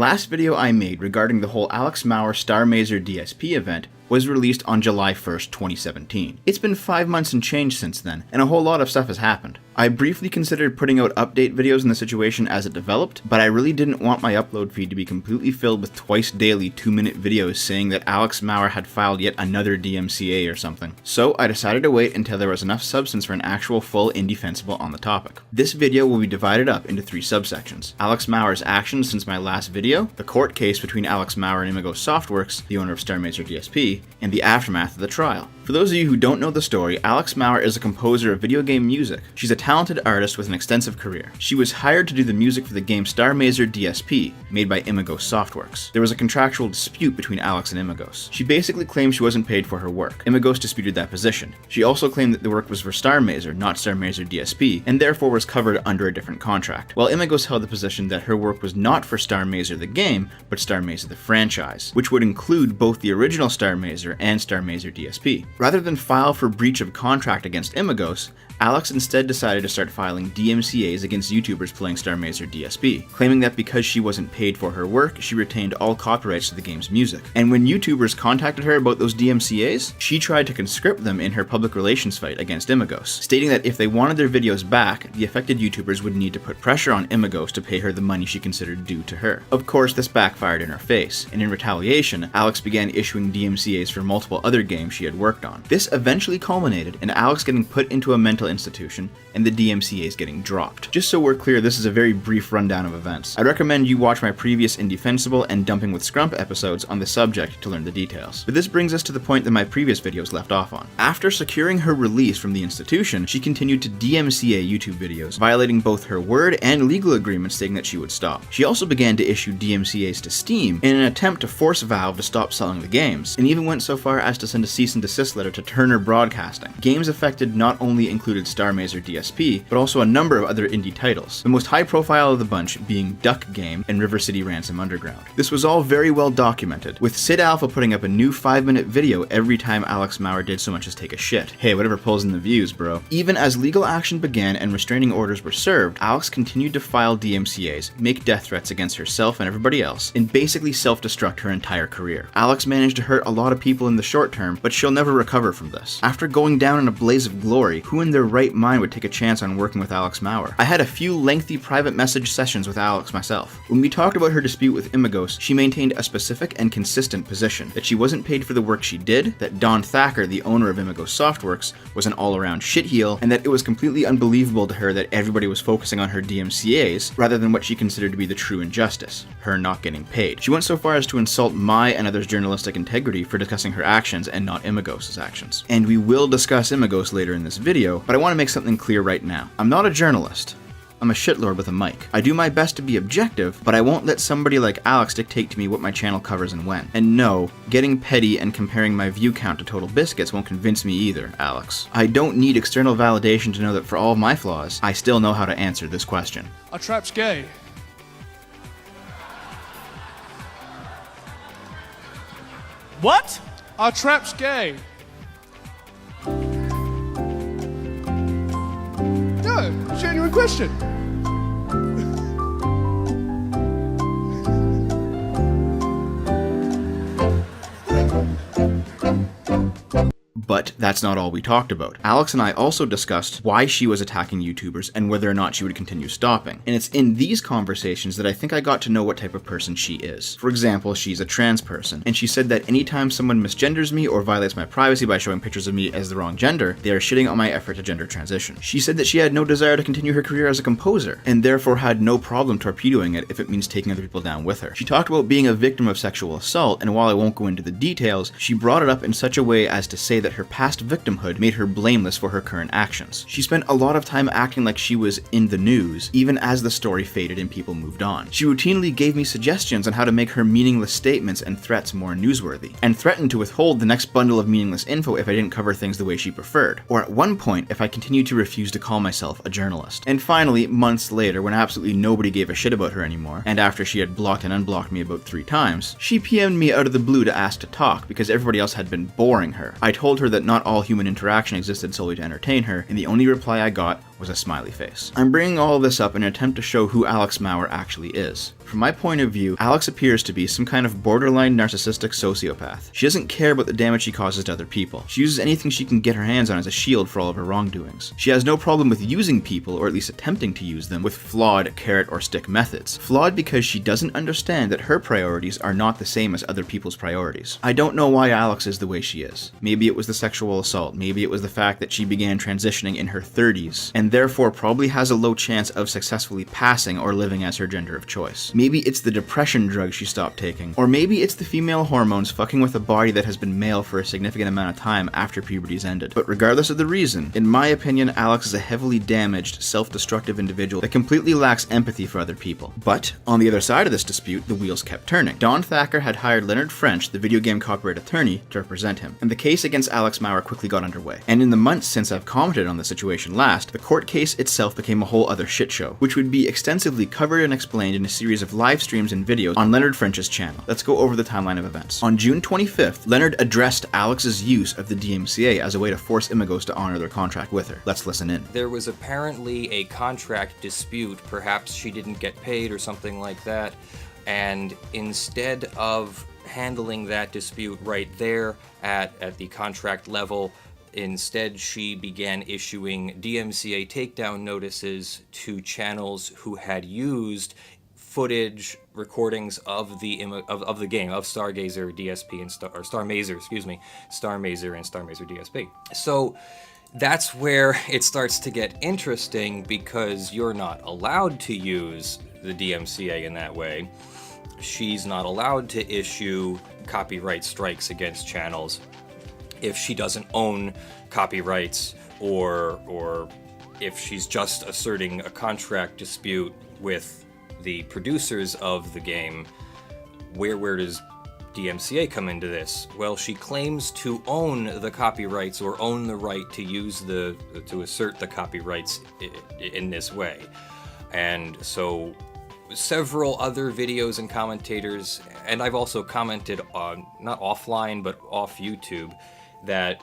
last video I made regarding the whole Alex Mauer Star Mazer DSP event was released on July 1st, 2017. It's been 5 months and change since then, and a whole lot of stuff has happened. I briefly considered putting out update videos in the situation as it developed, but I really didn't want my upload feed to be completely filled with twice daily 2-minute videos saying that Alex Mauer had filed yet another DMCA or something. So I decided to wait until there was enough substance for an actual full Indie-Fensible on the topic. This video will be divided up into 3 subsections: Alex Mauer's actions since my last video, the court case between Alex Mauer and Imagos Softworks, the owner of Star Mazer DSP, and the aftermath of the trial. For those of you who don't know the story, Alex Mauer is a composer of video game music. She's a talented artist with an extensive career. She was hired to do the music for the game Star Mazer DSP, made by Imagos Softworks. There was a contractual dispute between Alex and Imagos. She basically claimed she wasn't paid for her work. Imagos disputed that position. She also claimed that the work was for Star Mazer, not Star Mazer DSP, and therefore was covered under a different contract, while Imagos held the position that her work was not for Star Mazer the game, but Star Mazer the franchise, which would include both the original Star Mazer and Star Mazer DSP. Rather than file for breach of contract against Imagos, Alex instead decided to start filing DMCAs against YouTubers playing Star Mazer DSP, claiming that because she wasn't paid for her work, she retained all copyrights to the game's music. And when YouTubers contacted her about those DMCAs, she tried to conscript them in her public relations fight against Imagos, stating that if they wanted their videos back, the affected YouTubers would need to put pressure on Imagos to pay her the money she considered due to her. Of course, this backfired in her face, and in retaliation, Alex began issuing DMCAs for multiple other games she had worked on. This eventually culminated in Alex getting put into a mental institution and the DMCAs getting dropped. Just so we're clear, this is a very brief rundown of events. I'd recommend you watch my previous Indie-Fensible and Dumping with Scrump episodes on the subject to learn the details. But this brings us to the point that my previous videos left off on. After securing her release from the institution, she continued to DMCA YouTube videos, violating both her word and legal agreements stating that she would stop. She also began to issue DMCAs to Steam in an attempt to force Valve to stop selling the games, and even went so far as to send a cease and desist letter to Turner Broadcasting. Games affected not only included Star Mazer DSP, but also a number of other indie titles, the most high profile of the bunch being Duck Game and River City Ransom Underground. This was all very well documented, with Sid Alpha putting up a new 5-minute video every time Alex Mauer did so much as take a shit. Hey, whatever pulls in the views, bro. Even as legal action began and restraining orders were served, Alex continued to file DMCAs, make death threats against herself and everybody else, and basically self-destruct her entire career. Alex managed to hurt a lot of people in the short term, but she'll never recover from this. After going down in a blaze of glory, who in their right mind would take a chance on working with Alex Mauer? I had a few lengthy private message sessions with Alex myself. When we talked about her dispute with Imagos, she maintained a specific and consistent position, that she wasn't paid for the work she did, that Don Thacker, the owner of Imagos Softworks, was an all-around shitheel, and that it was completely unbelievable to her that everybody was focusing on her DMCAs rather than what she considered to be the true injustice, her not getting paid. She went so far as to insult my and others' journalistic integrity for discussing her actions and not Imagos' actions. And we will discuss Imagos later in this video, but I want to make something clear right now. I'm not a journalist. I'm a shitlord with a mic. I do my best to be objective, but I won't let somebody like Alex dictate to me what my channel covers and when. And no, getting petty and comparing my view count to Total Biscuits won't convince me either, Alex. I don't need external validation to know that for all of my flaws, I still know how to answer this question. Are traps gay? What? Are traps gay? No, genuine question. But that's not all we talked about. Alex and I also discussed why she was attacking YouTubers and whether or not she would continue stopping. And it's in these conversations that I think I got to know what type of person she is. For example, she's a trans person, and she said that anytime someone misgenders me or violates my privacy by showing pictures of me as the wrong gender, they are shitting on my effort to gender transition. She said that she had no desire to continue her career as a composer, and therefore had no problem torpedoing it if it means taking other people down with her. She talked about being a victim of sexual assault, and while I won't go into the details, she brought it up in such a way as to say that her past victimhood made her blameless for her current actions. She spent a lot of time acting like she was in the news, even as the story faded and people moved on. She routinely gave me suggestions on how to make her meaningless statements and threats more newsworthy, and threatened to withhold the next bundle of meaningless info if I didn't cover things the way she preferred, or at one point if I continued to refuse to call myself a journalist. And finally, months later, when absolutely nobody gave a shit about her anymore, and after she had blocked and unblocked me about 3 times, she PM'd me out of the blue to ask to talk because everybody else had been boring her. I told her that not all human interaction existed solely to entertain her, and the only reply I got was a smiley face. I'm bringing all of this up in an attempt to show who Alex Mauer actually is. From my point of view, Alex appears to be some kind of borderline narcissistic sociopath. She doesn't care about the damage she causes to other people. She uses anything she can get her hands on as a shield for all of her wrongdoings. She has no problem with using people, or at least attempting to use them, with flawed carrot or stick methods. Flawed because she doesn't understand that her priorities are not the same as other people's priorities. I don't know why Alex is the way she is. Maybe it was the sexual assault, maybe it was the fact that she began transitioning in her 30s, and therefore probably has a low chance of successfully passing or living as her gender of choice. Maybe it's the depression drug she stopped taking, or maybe it's the female hormones fucking with a body that has been male for a significant amount of time after puberty's ended. But regardless of the reason, in my opinion, Alex is a heavily damaged, self-destructive individual that completely lacks empathy for other people. But, on the other side of this dispute, the wheels kept turning. Don Thacker had hired Leonard French, the video game copyright attorney, to represent him, and the case against Alex Mauer quickly got underway. And in the months since I've commented on the situation last, the court case itself became a whole other shit show, which would be extensively covered and explained in a series of live streams and videos on Leonard French's channel. Let's go over the timeline of events. On June 25th, Leonard addressed Alex's use of the DMCA as a way to force Imagos to honor their contract with her. Let's listen in. There was apparently a contract dispute, perhaps she didn't get paid or something like that, and instead of handling that dispute right there at the contract level, instead she began issuing DMCA takedown notices to channels who had used footage recordings of the game of Stargazer DSP and Starmazer and Starmazer DSP. So that's where it starts to get interesting, because you're not allowed to use the DMCA in that way. She's not allowed to issue copyright strikes against channels if she doesn't own copyrights, or if she's just asserting a contract dispute with the producers of the game. Where does DMCA come into this? Well, she claims to own the copyrights, or own the right to use to assert the copyrights in this way. And so several other videos and commentators, and I've also commented on, not offline but off YouTube, that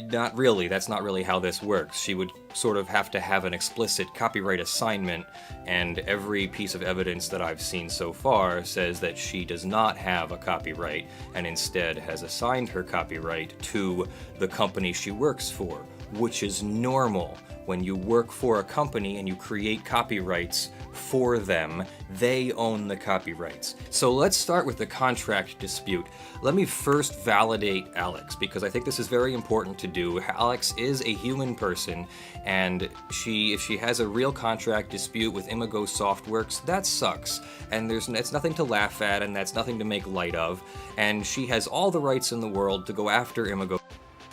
that's not really how this works. She would sort of have to have an explicit copyright assignment, and every piece of evidence that I've seen so far says that she does not have a copyright, and instead has assigned her copyright to the company she works for, which is normal. When you work for a company and you create copyrights for them, they own the copyrights. So let's start with the contract dispute. Let me first validate Alex, because I think this is very important to do. Alex is a human person, and if she has a real contract dispute with Imagos Softworks, that sucks, and it's nothing to laugh at, and that's nothing to make light of, and she has all the rights in the world to go after Imagos.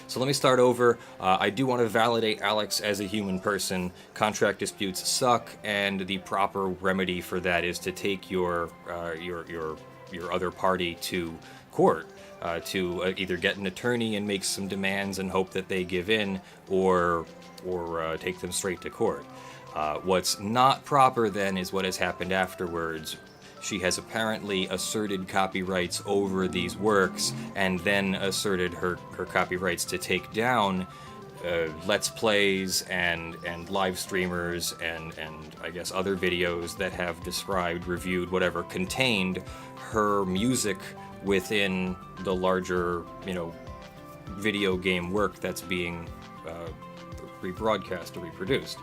So let me start over. I do want to validate Alex as a human person. Contract disputes suck, and the proper remedy for that is to take your other party to court, to either get an attorney and make some demands and hope that they give in, or take them straight to court. What's not proper then is what has happened afterwards. She has apparently asserted copyrights over these works, and then asserted her copyrights to take down Let's Plays and live streamers and I guess other videos that have described, reviewed, whatever, contained her music within the larger, video game work that's being rebroadcast or reproduced.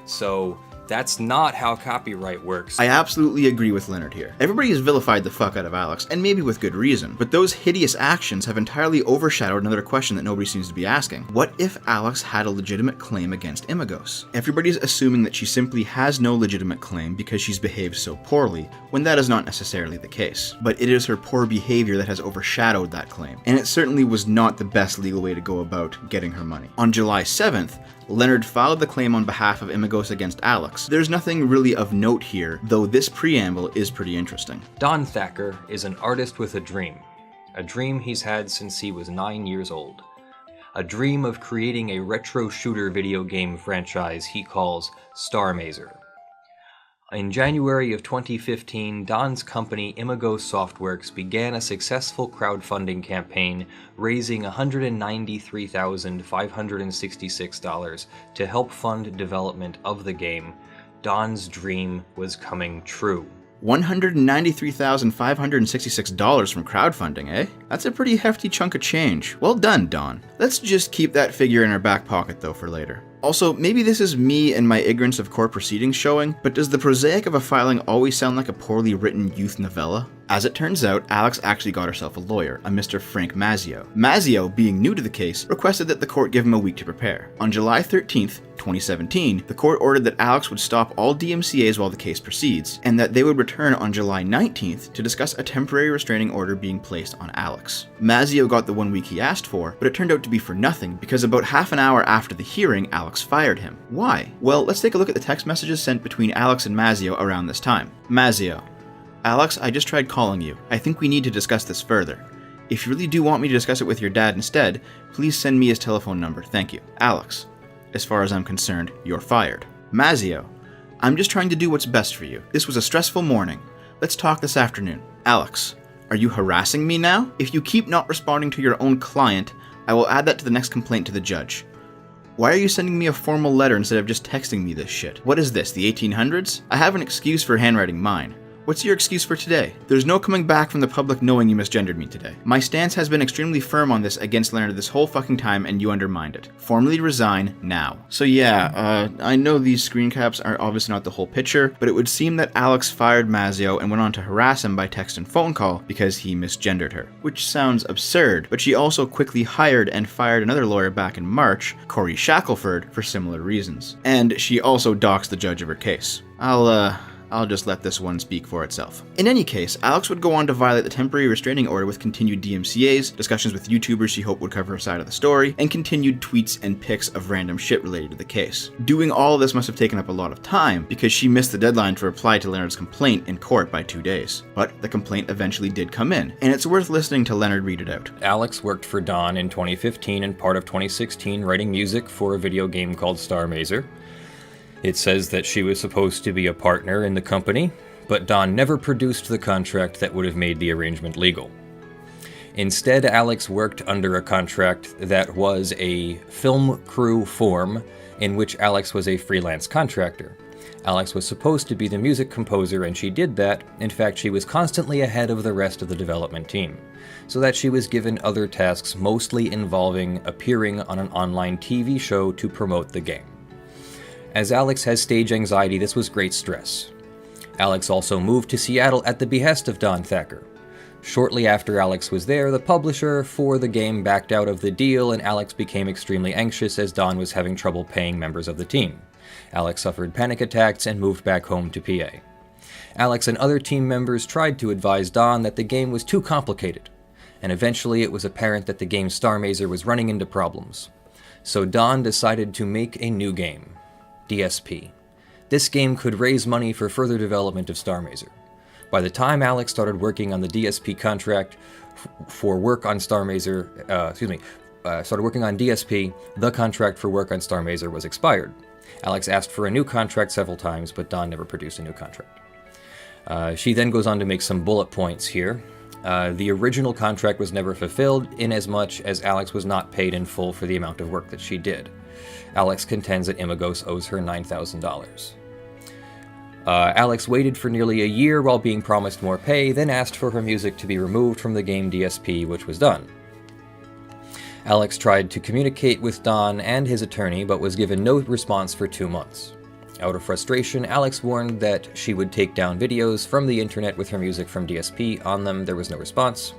So that's not how copyright works. I absolutely agree with Leonard here. Everybody has vilified the fuck out of Alex, and maybe with good reason, but those hideous actions have entirely overshadowed another question that nobody seems to be asking. What if Alex had a legitimate claim against Imagos? Everybody's assuming that she simply has no legitimate claim because she's behaved so poorly, when that is not necessarily the case. But it is her poor behavior that has overshadowed that claim, and it certainly was not the best legal way to go about getting her money. On July 7th, Leonard filed the claim on behalf of Imagos against Alex. There's nothing really of note here, though this preamble is pretty interesting. Don Thacker is an artist with a dream he's had since he was 9 years old. A dream of creating a retro shooter video game franchise he calls Starmazer. In January of 2015, Don's company Imagos Softworks began a successful crowdfunding campaign, raising $193,566 to help fund development of the game. Don's dream was coming true. $193,566 from crowdfunding, eh? That's a pretty hefty chunk of change. Well done, Don. Let's just keep that figure in our back pocket, though, for later. Also, maybe this is me and my ignorance of court proceedings showing, but does the prosaic of a filing always sound like a poorly written youth novella? As it turns out, Alex actually got herself a lawyer, a Mr. Frank Mazzio. Mazzio, being new to the case, requested that the court give him a week to prepare. On July 13th, 2017, the court ordered that Alex would stop all DMCAs while the case proceeds, and that they would return on July 19th to discuss a temporary restraining order being placed on Alex. Mazzio got the 1 week he asked for, but it turned out to be for nothing, because about half an hour after the hearing, Alex fired him. Why? Well, let's take a look at the text messages sent between Alex and Mazzio around this time. Mazzio: Alex, I just tried calling you. I think we need to discuss this further. If you really do want me to discuss it with your dad instead, please send me his telephone number. Thank you. Alex: As far as I'm concerned, you're fired. Mazzio: I'm just trying to do what's best for you. This was a stressful morning. Let's talk this afternoon. Alex: Are you harassing me now? If you keep not responding to your own client, I will add that to the next complaint to the judge. Why are you sending me a formal letter instead of just texting me this shit? What is this, the 1800s? I have an excuse for handwriting mine. What's your excuse for today? There's no coming back from the public knowing you misgendered me today. My stance has been extremely firm on this against Leonard this whole fucking time, and you undermined it. Formally resign now. So yeah, I know these screen caps are obviously not the whole picture, but it would seem that Alex fired Mazzio and went on to harass him by text and phone call because he misgendered her. Which sounds absurd, but she also quickly hired and fired another lawyer back in March, Corey Shackelford, for similar reasons. And she also doxed the judge of her case. I'll just let this one speak for itself. In any case, Alex would go on to violate the temporary restraining order with continued DMCAs, discussions with YouTubers she hoped would cover her side of the story, and continued tweets and pics of random shit related to the case. Doing all of this must have taken up a lot of time, because she missed the deadline to reply to Leonard's complaint in court by 2 days. But the complaint eventually did come in, and it's worth listening to Leonard read it out. Alex worked for Don in 2015 and part of 2016 writing music for a video game called Star Mazer. It says that she was supposed to be a partner in the company, but Don never produced the contract that would have made the arrangement legal. Instead, Alex worked under a contract that was a film crew form in which Alex was a freelance contractor. Alex was supposed to be the music composer, and she did that. In fact, she was constantly ahead of the rest of the development team, so that she was given other tasks mostly involving appearing on an online TV show to promote the game. As Alex has stage anxiety, this was great stress. Alex also moved to Seattle at the behest of Don Thacker. Shortly after Alex was there, the publisher for the game backed out of the deal, and Alex became extremely anxious as Don was having trouble paying members of the team. Alex suffered panic attacks and moved back home to PA. Alex and other team members tried to advise Don that the game was too complicated, and eventually it was apparent that the game Star Mazer was running into problems. So Don decided to make a new game, DSP. This game could raise money for further development of Star Mazer. By the time Alex started working on the DSP contract for work on Star Mazer, started working on DSP, the contract for work on Star Mazer was expired. Alex asked for a new contract several times, but Don never produced a new contract. She then goes on to make some bullet points here. The original contract was never fulfilled, inasmuch as Alex was not paid in full for the amount of work that she did. Alex contends that Imagos owes her $9,000. Alex waited for nearly a year while being promised more pay, then asked for her music to be removed from the game DSP, which was done. Alex tried to communicate with Don and his attorney, but was given no response for 2 months. Out of frustration, Alex warned that she would take down videos from the internet with her music from DSP on them. There was no response.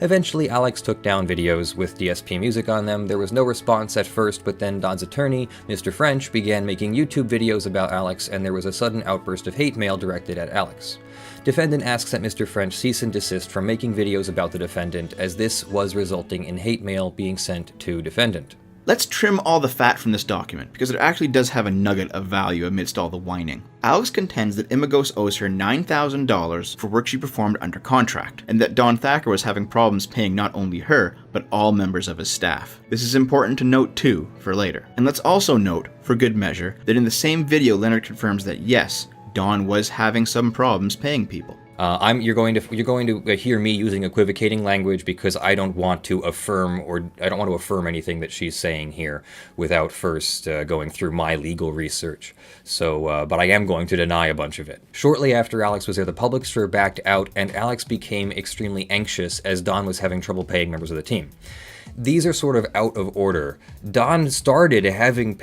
Eventually, Alex took down videos with DSP music on them. There was no response at first, but then Don's attorney, Mr. French, began making YouTube videos about Alex, and there was a sudden outburst of hate mail directed at Alex. Defendant asks that Mr. French cease and desist from making videos about the defendant, as this was resulting in hate mail being sent to defendant. Let's trim all the fat from this document, because it actually does have a nugget of value amidst all the whining. Alex contends that Imagos owes her $9,000 for work she performed under contract, and that Don Thacker was having problems paying not only her, but all members of his staff. This is important to note too, for later. And let's also note, for good measure, that in the same video Leonard confirms that yes, Dawn was having some problems paying people. You're going to hear me using equivocating language because I don't want to affirm anything that she's saying here without first going through my legal research. So, but I am going to deny a bunch of it. Shortly after Alex was there, the publisher backed out, and Alex became extremely anxious as Dawn was having trouble paying members of the team. These are sort of out of order. Dawn started having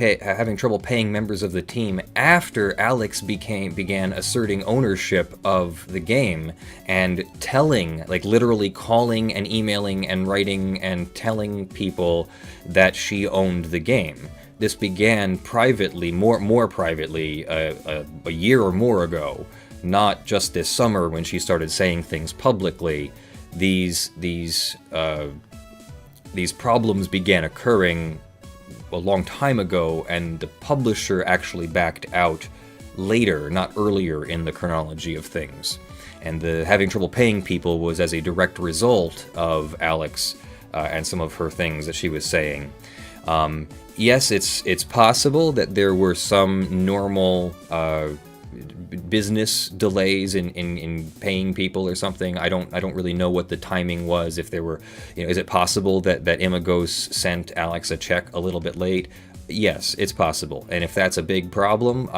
trouble paying members of the team after Alex began asserting ownership of the game and telling, like literally calling and emailing and writing and telling people that she owned the game. This began privately, more privately, a year or more ago, not just this summer when she started saying things publicly. These problems began occurring a long time ago, and the publisher actually backed out later, not earlier in the chronology of things. And the having trouble paying people was as a direct result of Alex and some of her things that she was saying. Yes, it's possible that there were some normal business delays in paying people or something. I don't really know what the timing was. If there were, is it possible that Imagos sent Alex a check a little bit late? Yes, it's possible. And if that's a big problem,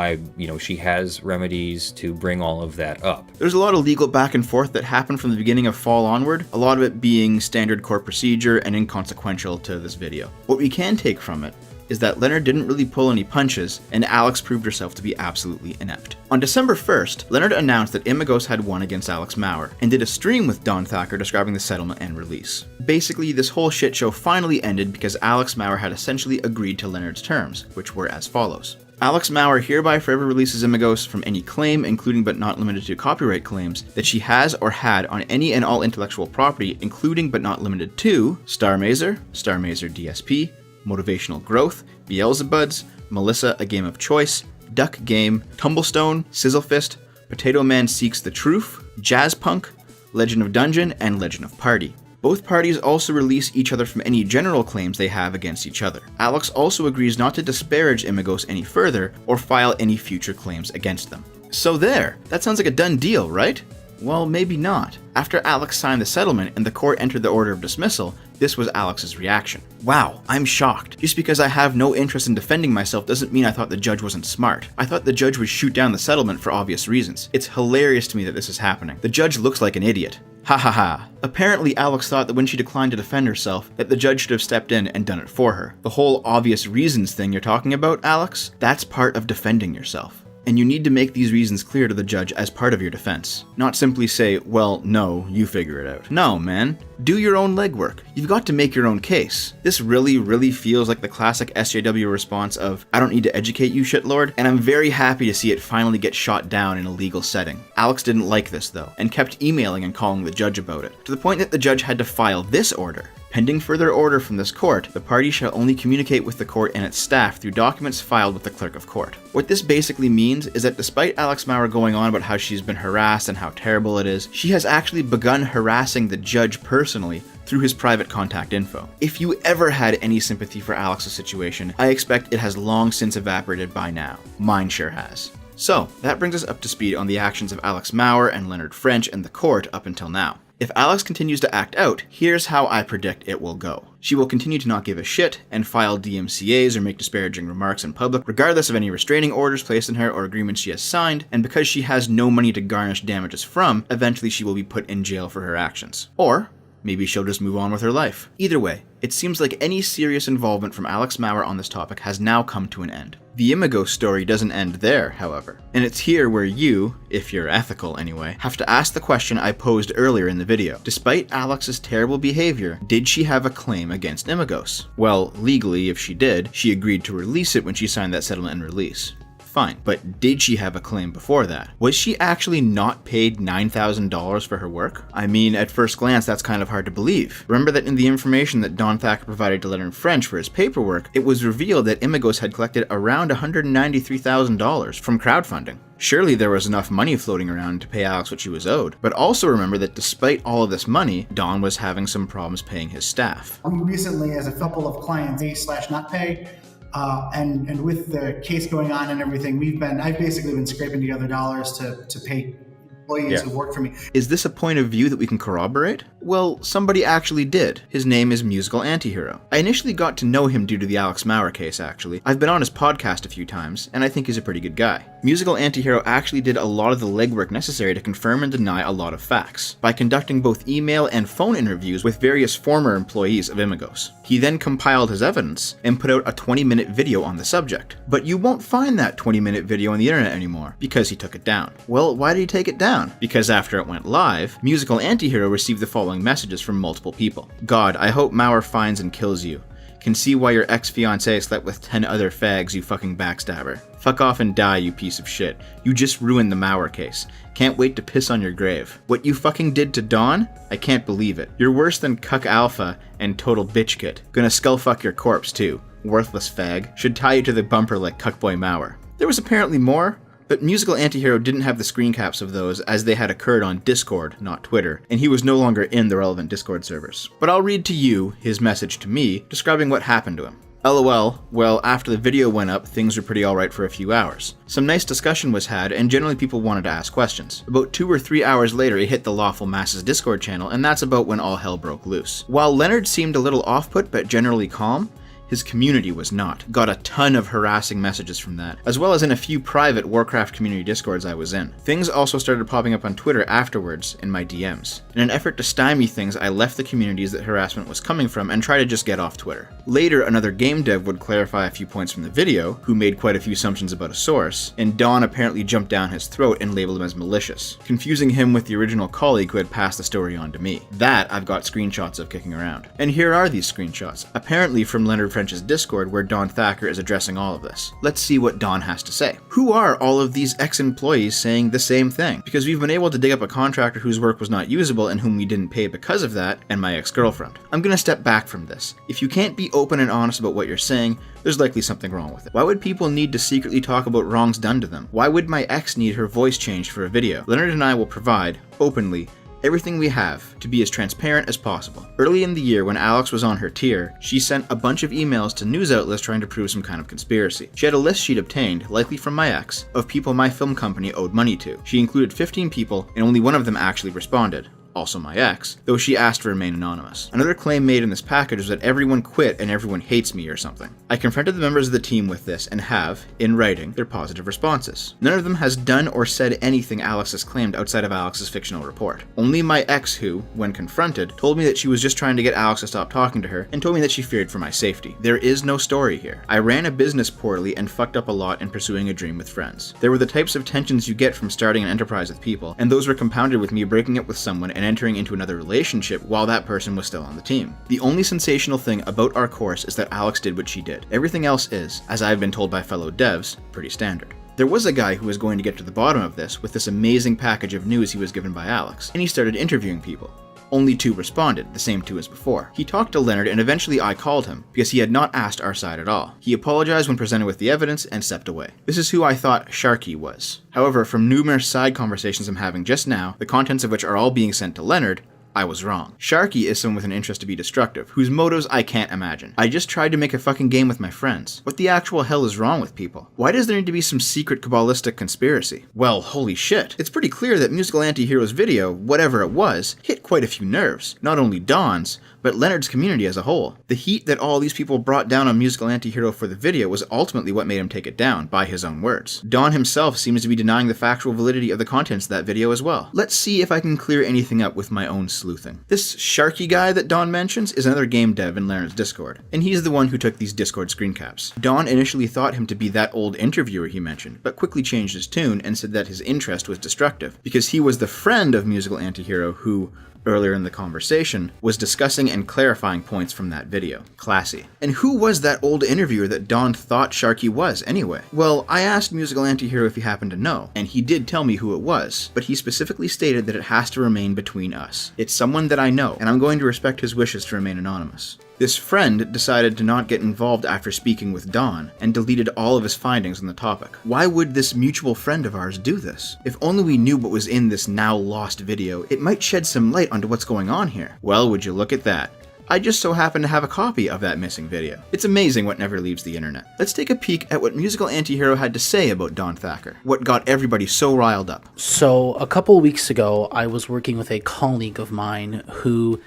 she has remedies to bring all of that up. There's a lot of legal back and forth that happened from the beginning of Fall onward, a lot of it being standard court procedure and inconsequential to this video. What we can take from it is that Leonard didn't really pull any punches, and Alex proved herself to be absolutely inept. On December 1st, Leonard announced that Imagos had won against Alex Maurer, and did a stream with Don Thacker describing the settlement and release. Basically, this whole shit show finally ended because Alex Maurer had essentially agreed to Leonard's terms, which were as follows. Alex Maurer hereby forever releases Imagos from any claim, including but not limited to copyright claims, that she has or had on any and all intellectual property, including but not limited to Star Mazer DSP, Motivational Growth, Beelzebuds, Melissa A Game of Choice, Duck Game, Tumblestone, Sizzlefist, Potato Man Seeks the Truth, Jazz Punk, Legend of Dungeon, and Legend of Party. Both parties also release each other from any general claims they have against each other. Alex also agrees not to disparage Imagos any further or file any future claims against them. So there, that sounds like a done deal, right? Well, maybe not. After Alex signed the settlement and the court entered the order of dismissal, this was Alex's reaction. Wow, I'm shocked. Just because I have no interest in defending myself doesn't mean I thought the judge wasn't smart. I thought the judge would shoot down the settlement for obvious reasons. It's hilarious to me that this is happening. The judge looks like an idiot. Ha ha ha. Apparently Alex thought that when she declined to defend herself, that the judge should have stepped in and done it for her. The whole obvious reasons thing you're talking about, Alex, that's part of defending yourself. And you need to make these reasons clear to the judge as part of your defense. Not simply say, well, no, you figure it out. No, man. Do your own legwork. You've got to make your own case. This really feels like the classic SJW response of, I don't need to educate you, shitlord, and I'm very happy to see it finally get shot down in a legal setting. Alex didn't like this, though, and kept emailing and calling the judge about it, to the point that the judge had to file this order. Pending further order from this court, the party shall only communicate with the court and its staff through documents filed with the clerk of court. What this basically means is that despite Alex Maurer going on about how she's been harassed and how terrible it is, she has actually begun harassing the judge personally through his private contact info. If you ever had any sympathy for Alex's situation, I expect it has long since evaporated by now. Mine sure has. So, that brings us up to speed on the actions of Alex Maurer and Leonard French and the court up until now. If Alex continues to act out, here's how I predict it will go. She will continue to not give a shit and file DMCAs or make disparaging remarks in public, regardless of any restraining orders placed on her or agreements she has signed, and because she has no money to garnish damages from, eventually she will be put in jail for her actions. Or maybe she'll just move on with her life. Either way, it seems like any serious involvement from Alex Maurer on this topic has now come to an end. The Imagos story doesn't end there, however, and it's here where you, if you're ethical anyway, have to ask the question I posed earlier in the video. Despite Alex's terrible behavior, did she have a claim against Imagos? Well, legally, if she did, she agreed to release it when she signed that settlement and release. Fine, but did she have a claim before that? Was she actually not paid $9,000 for her work? I mean, at first glance, that's kind of hard to believe. Remember that in the information that Don Thacker provided to Leonard French for his paperwork, it was revealed that Imagos had collected around $193,000 from crowdfunding. Surely there was enough money floating around to pay Alex what she was owed. But also remember that despite all of this money, Don was having some problems paying his staff. Recently, as a couple of clients pay/not pay, And with the case going on and everything, I've basically been scraping together dollars to pay employees who work for me. Is this a point of view that we can corroborate? Well, somebody actually did. His name is Musical Antihero. I initially got to know him due to the Alex Maurer case, actually. I've been on his podcast a few times, and I think he's a pretty good guy. Musical Antihero actually did a lot of the legwork necessary to confirm and deny a lot of facts, by conducting both email and phone interviews with various former employees of Imagos. He then compiled his evidence and put out a 20-minute video on the subject. But you won't find that 20-minute video on the internet anymore, because he took it down. Well, why did he take it down? Because after it went live, Musical Antihero received the following messages from multiple people. God, I hope Maurer finds and kills you. Can see why your ex-fiancé slept with 10 other fags, you fucking backstabber. Fuck off and die, you piece of shit. You just ruined the Maurer case. Can't wait to piss on your grave. What you fucking did to Dawn? I can't believe it. You're worse than Cuck Alpha and Total Bitch Kit. Gonna skullfuck your corpse too. Worthless fag. Should tie you to the bumper like Cuckboy Maurer. There was apparently more, but Musical Antihero didn't have the screen caps of those as they had occurred on Discord, not Twitter, and he was no longer in the relevant Discord servers. But I'll read to you his message to me describing what happened to him. LOL, well, after the video went up, things were pretty alright for a few hours. Some nice discussion was had, and generally people wanted to ask questions. About 2 or 3 hours later, it hit the Lawful Masses Discord channel, and that's about when all hell broke loose. While Leonard seemed a little off-put but generally calm, his community was not. Got a ton of harassing messages from that, as well as in a few private Warcraft community discords I was in. Things also started popping up on Twitter afterwards in my DMs. In an effort to stymie things, I left the communities that harassment was coming from and tried to just get off Twitter. Later, another game dev would clarify a few points from the video, who made quite a few assumptions about a source, and Don apparently jumped down his throat and labeled him as malicious, confusing him with the original colleague who had passed the story on to me. That I've got screenshots of kicking around. And here are these screenshots, apparently from Leonard French's Discord where Don Thacker is addressing all of this. Let's see what Don has to say. Who are all of these ex-employees saying the same thing? Because we've been able to dig up a contractor whose work was not usable and whom we didn't pay because of that, and my ex-girlfriend. I'm gonna step back from this. If you can't be open and honest about what you're saying, there's likely something wrong with it. Why would people need to secretly talk about wrongs done to them? Why would my ex need her voice changed for a video? Leonard and I will provide, openly, everything we have to be as transparent as possible. Early in the year, when Alex was on her tier, she sent a bunch of emails to news outlets trying to prove some kind of conspiracy. She had a list she'd obtained, likely from my ex, of people my film company owed money to. She included 15 people, and only one of them actually responded. Also my ex, though she asked to remain anonymous. Another claim made in this package was that everyone quit and everyone hates me or something. I confronted the members of the team with this and have, in writing, their positive responses. None of them has done or said anything Alex has claimed outside of Alex's fictional report. Only my ex who, when confronted, told me that she was just trying to get Alex to stop talking to her and told me that she feared for my safety. There is no story here. I ran a business poorly and fucked up a lot in pursuing a dream with friends. There were the types of tensions you get from starting an enterprise with people, and those were compounded with me breaking up with someone and entering into another relationship while that person was still on the team. The only sensational thing about our course is that Alex did what she did. Everything else is, as I've been told by fellow devs, pretty standard. There was a guy who was going to get to the bottom of this with this amazing package of news he was given by Alex, and he started interviewing people. Only 2 responded, the same 2 as before. He talked to Leonard and eventually I called him, because he had not asked our side at all. He apologized when presented with the evidence and stepped away. This is who I thought Sharky was. However, from numerous side conversations I'm having just now, the contents of which are all being sent to Leonard, I was wrong. Sharky is someone with an interest to be destructive, whose motives I can't imagine. I just tried to make a fucking game with my friends. What the actual hell is wrong with people? Why does there need to be some secret Kabbalistic conspiracy? Well, holy shit. It's pretty clear that Musical Antihero's video, whatever it was, hit quite a few nerves. Not only Don's, but Leonard's community as a whole. The heat that all these people brought down on Musical Antihero for the video was ultimately what made him take it down, by his own words. Don himself seems to be denying the factual validity of the contents of that video as well. Let's see if I can clear anything up with my own sleuthing. This Sharky guy that Don mentions is another game dev in Leonard's Discord, and he's the one who took these Discord screen caps. Don initially thought him to be that old interviewer he mentioned, but quickly changed his tune and said that his interest was destructive, because he was the friend of Musical Antihero who, earlier in the conversation, was discussing and clarifying points from that video. Classy. And who was that old interviewer that Don thought Sharky was, anyway? Well, I asked Musical Antihero if he happened to know, and he did tell me who it was, but he specifically stated that it has to remain between us. It's someone that I know, and I'm going to respect his wishes to remain anonymous. This friend decided to not get involved after speaking with Don, and deleted all of his findings on the topic. Why would this mutual friend of ours do this? If only we knew what was in this now lost video, it might shed some light onto what's going on here. Well, would you look at that. I just so happen to have a copy of that missing video. It's amazing what never leaves the internet. Let's take a peek at what Musical Antihero had to say about Don Thacker, what got everybody so riled up. So, a couple weeks ago, I was working with a colleague of mine who,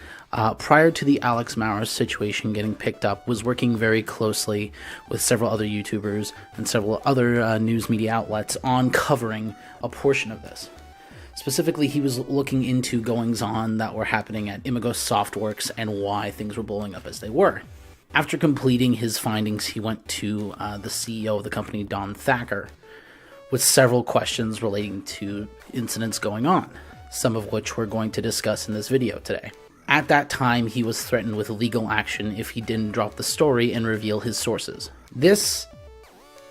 prior to the Alex Maurer situation getting picked up, was working very closely with several other YouTubers and several other news media outlets on covering a portion of this. Specifically, he was looking into goings-on that were happening at Imagos Softworks and why things were blowing up as they were. After completing his findings, he went to the CEO of the company, Don Thacker, with several questions relating to incidents going on, some of which we're going to discuss in this video today. At that time, he was threatened with legal action if he didn't drop the story and reveal his sources. This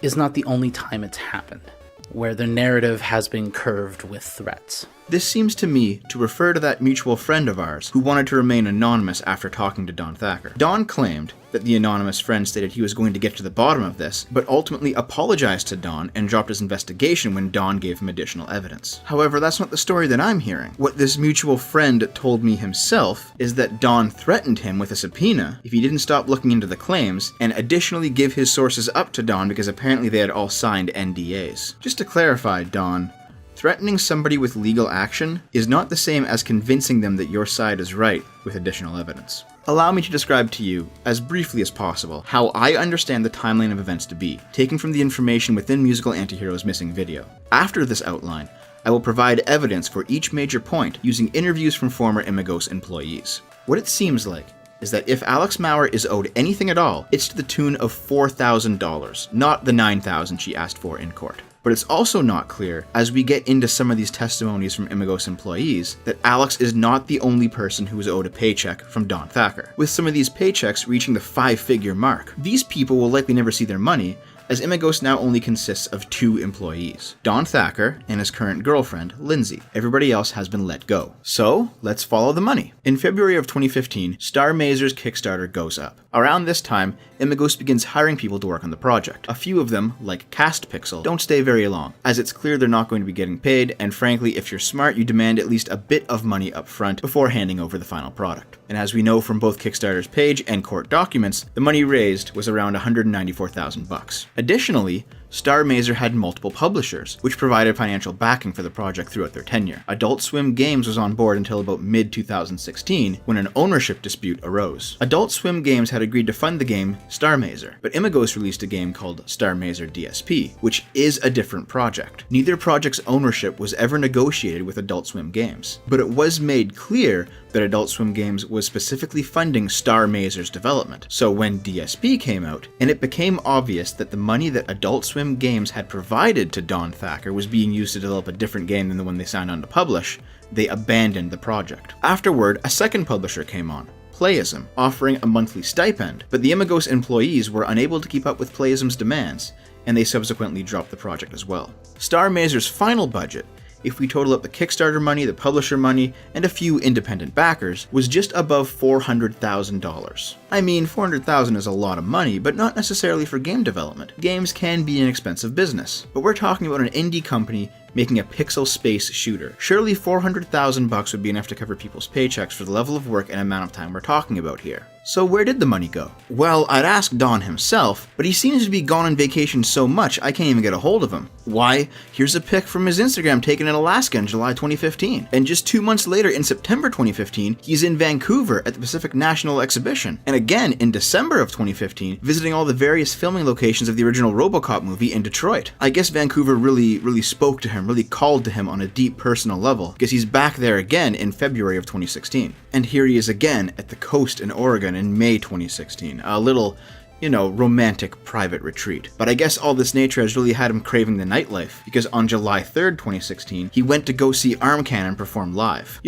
is not the only time it's happened, where the narrative has been curved with threats. This seems to me to refer to that mutual friend of ours who wanted to remain anonymous after talking to Don Thacker. Don claimed that the anonymous friend stated he was going to get to the bottom of this, but ultimately apologized to Don and dropped his investigation when Don gave him additional evidence. However, that's not the story that I'm hearing. What this mutual friend told me himself is that Don threatened him with a subpoena if he didn't stop looking into the claims, and additionally give his sources up to Don because apparently they had all signed NDAs. Just to clarify, Don, threatening somebody with legal action is not the same as convincing them that your side is right with additional evidence. Allow me to describe to you, as briefly as possible, how I understand the timeline of events to be, taken from the information within Musical Antihero's missing video. After this outline, I will provide evidence for each major point using interviews from former Imagos employees. What it seems like is that if Alex Maurer is owed anything at all, it's to the tune of $4,000, not the $9,000 she asked for in court. But it's also not clear, as we get into some of these testimonies from Imagos employees, that Alex is not the only person who is owed a paycheck from Don Thacker, with some of these paychecks reaching the 5-figure mark. These people will likely never see their money, as Imagos now only consists of 2 employees, Don Thacker and his current girlfriend, Lindsay. Everybody else has been let go. So, let's follow the money. In February of 2015, Star Mazer's Kickstarter goes up. Around this time, Imagos begins hiring people to work on the project. A few of them, like CastPixel, don't stay very long, as it's clear they're not going to be getting paid, and frankly, if you're smart, you demand at least a bit of money up front before handing over the final product. And as we know from both Kickstarter's page and court documents, the money raised was around $194,000. Additionally, Star Mazer had multiple publishers, which provided financial backing for the project throughout their tenure. Adult Swim Games was on board until about mid-2016, when an ownership dispute arose. Adult Swim Games had agreed to fund the game Star Mazer, but Imagos released a game called Star Mazer DSP, which is a different project. Neither project's ownership was ever negotiated with Adult Swim Games, but it was made clear that Adult Swim Games was specifically funding Star Mazer's development. So when DSP came out, and it became obvious that the money that Adult Swim Games had provided to Don Thacker was being used to develop a different game than the one they signed on to publish, they abandoned the project. Afterward, a second publisher came on, Playism, offering a monthly stipend, but the Imagos employees were unable to keep up with Playism's demands, and they subsequently dropped the project as well. Star Mazer's final budget, if we total up the Kickstarter money, the publisher money, and a few independent backers, was just above $400,000. I mean, $400,000 is a lot of money, but not necessarily for game development. Games can be an expensive business, but we're talking about an indie company making a pixel space shooter. Surely $400,000 would be enough to cover people's paychecks for the level of work and amount of time we're talking about here. So where did the money go? Well, I'd ask Don himself, but he seems to be gone on vacation so much I can't even get a hold of him. Why? Here's a pic from his Instagram taken in Alaska in July 2015. And just 2 months later, in September 2015, he's in Vancouver at the Pacific National Exhibition. And again, in December of 2015, visiting all the various filming locations of the original RoboCop movie in Detroit. I guess Vancouver really spoke to him, really called to him on a deep personal level, because he's back there again in February of 2016. And here he is again at the coast in Oregon in May 2016. A little, romantic private retreat. But I guess all this nature has really had him craving the nightlife, because on July 3rd, 2016, he went to go see Arm Cannon perform live.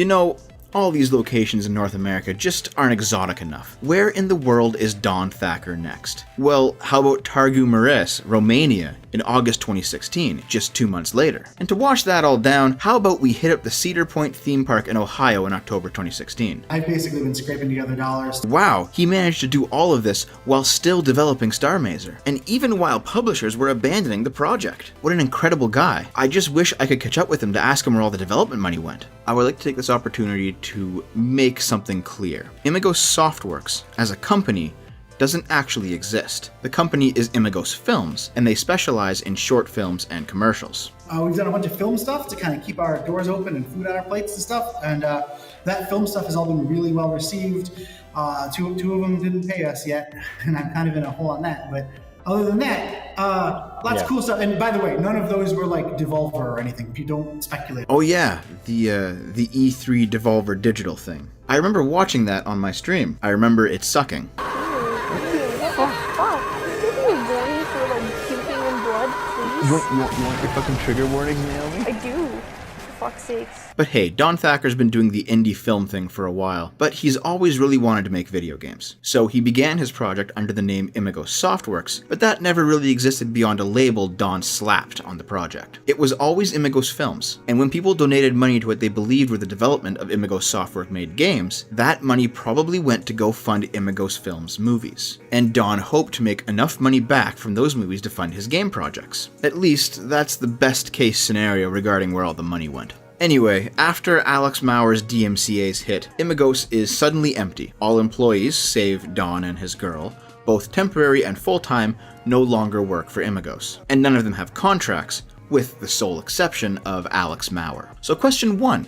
All these locations in North America just aren't exotic enough. Where in the world is Don Thacker next? Well, how about Târgu Mureș, Romania, in August 2016, just 2 months later. And to wash that all down, how about we hit up the Cedar Point theme park in Ohio in October 2016? I've basically been scraping together dollars. Wow, he managed to do all of this while still developing Star Mazer, and even while publishers were abandoning the project. What an incredible guy. I just wish I could catch up with him to ask him where all the development money went. I would like to take this opportunity to make something clear. Imagos Softworks, as a company, doesn't actually exist. The company is Imagos Films, and they specialize in short films and commercials. We've done a bunch of film stuff to kind of keep our doors open and food on our plates and stuff, and that film stuff has all been really well received. Two of them didn't pay us yet, and I'm kind of in a hole on that, but other than that, lots of cool stuff. And by the way, none of those were like Devolver or anything, if you don't speculate. Oh yeah, the E3 Devolver digital thing. I remember watching that on my stream. I remember it sucking. You want your fucking trigger warnings, Naomi? I do. For fuck's sakes. But hey, Don Thacker's been doing the indie film thing for a while, but he's always really wanted to make video games. So he began his project under the name Imagos Softworks, but that never really existed beyond a label Don slapped on the project. It was always Imagos Films, and when people donated money to what they believed were the development of Imagos Softwork-made games, that money probably went to go fund Imagos Films movies. And Don hoped to make enough money back from those movies to fund his game projects. At least, that's the best case scenario regarding where all the money went. Anyway, after Alex Maurer's DMCA's hit, Imagos is suddenly empty. All employees, save Don and his girl, both temporary and full-time, no longer work for Imagos. And none of them have contracts, with the sole exception of Alex Maurer. So question 1.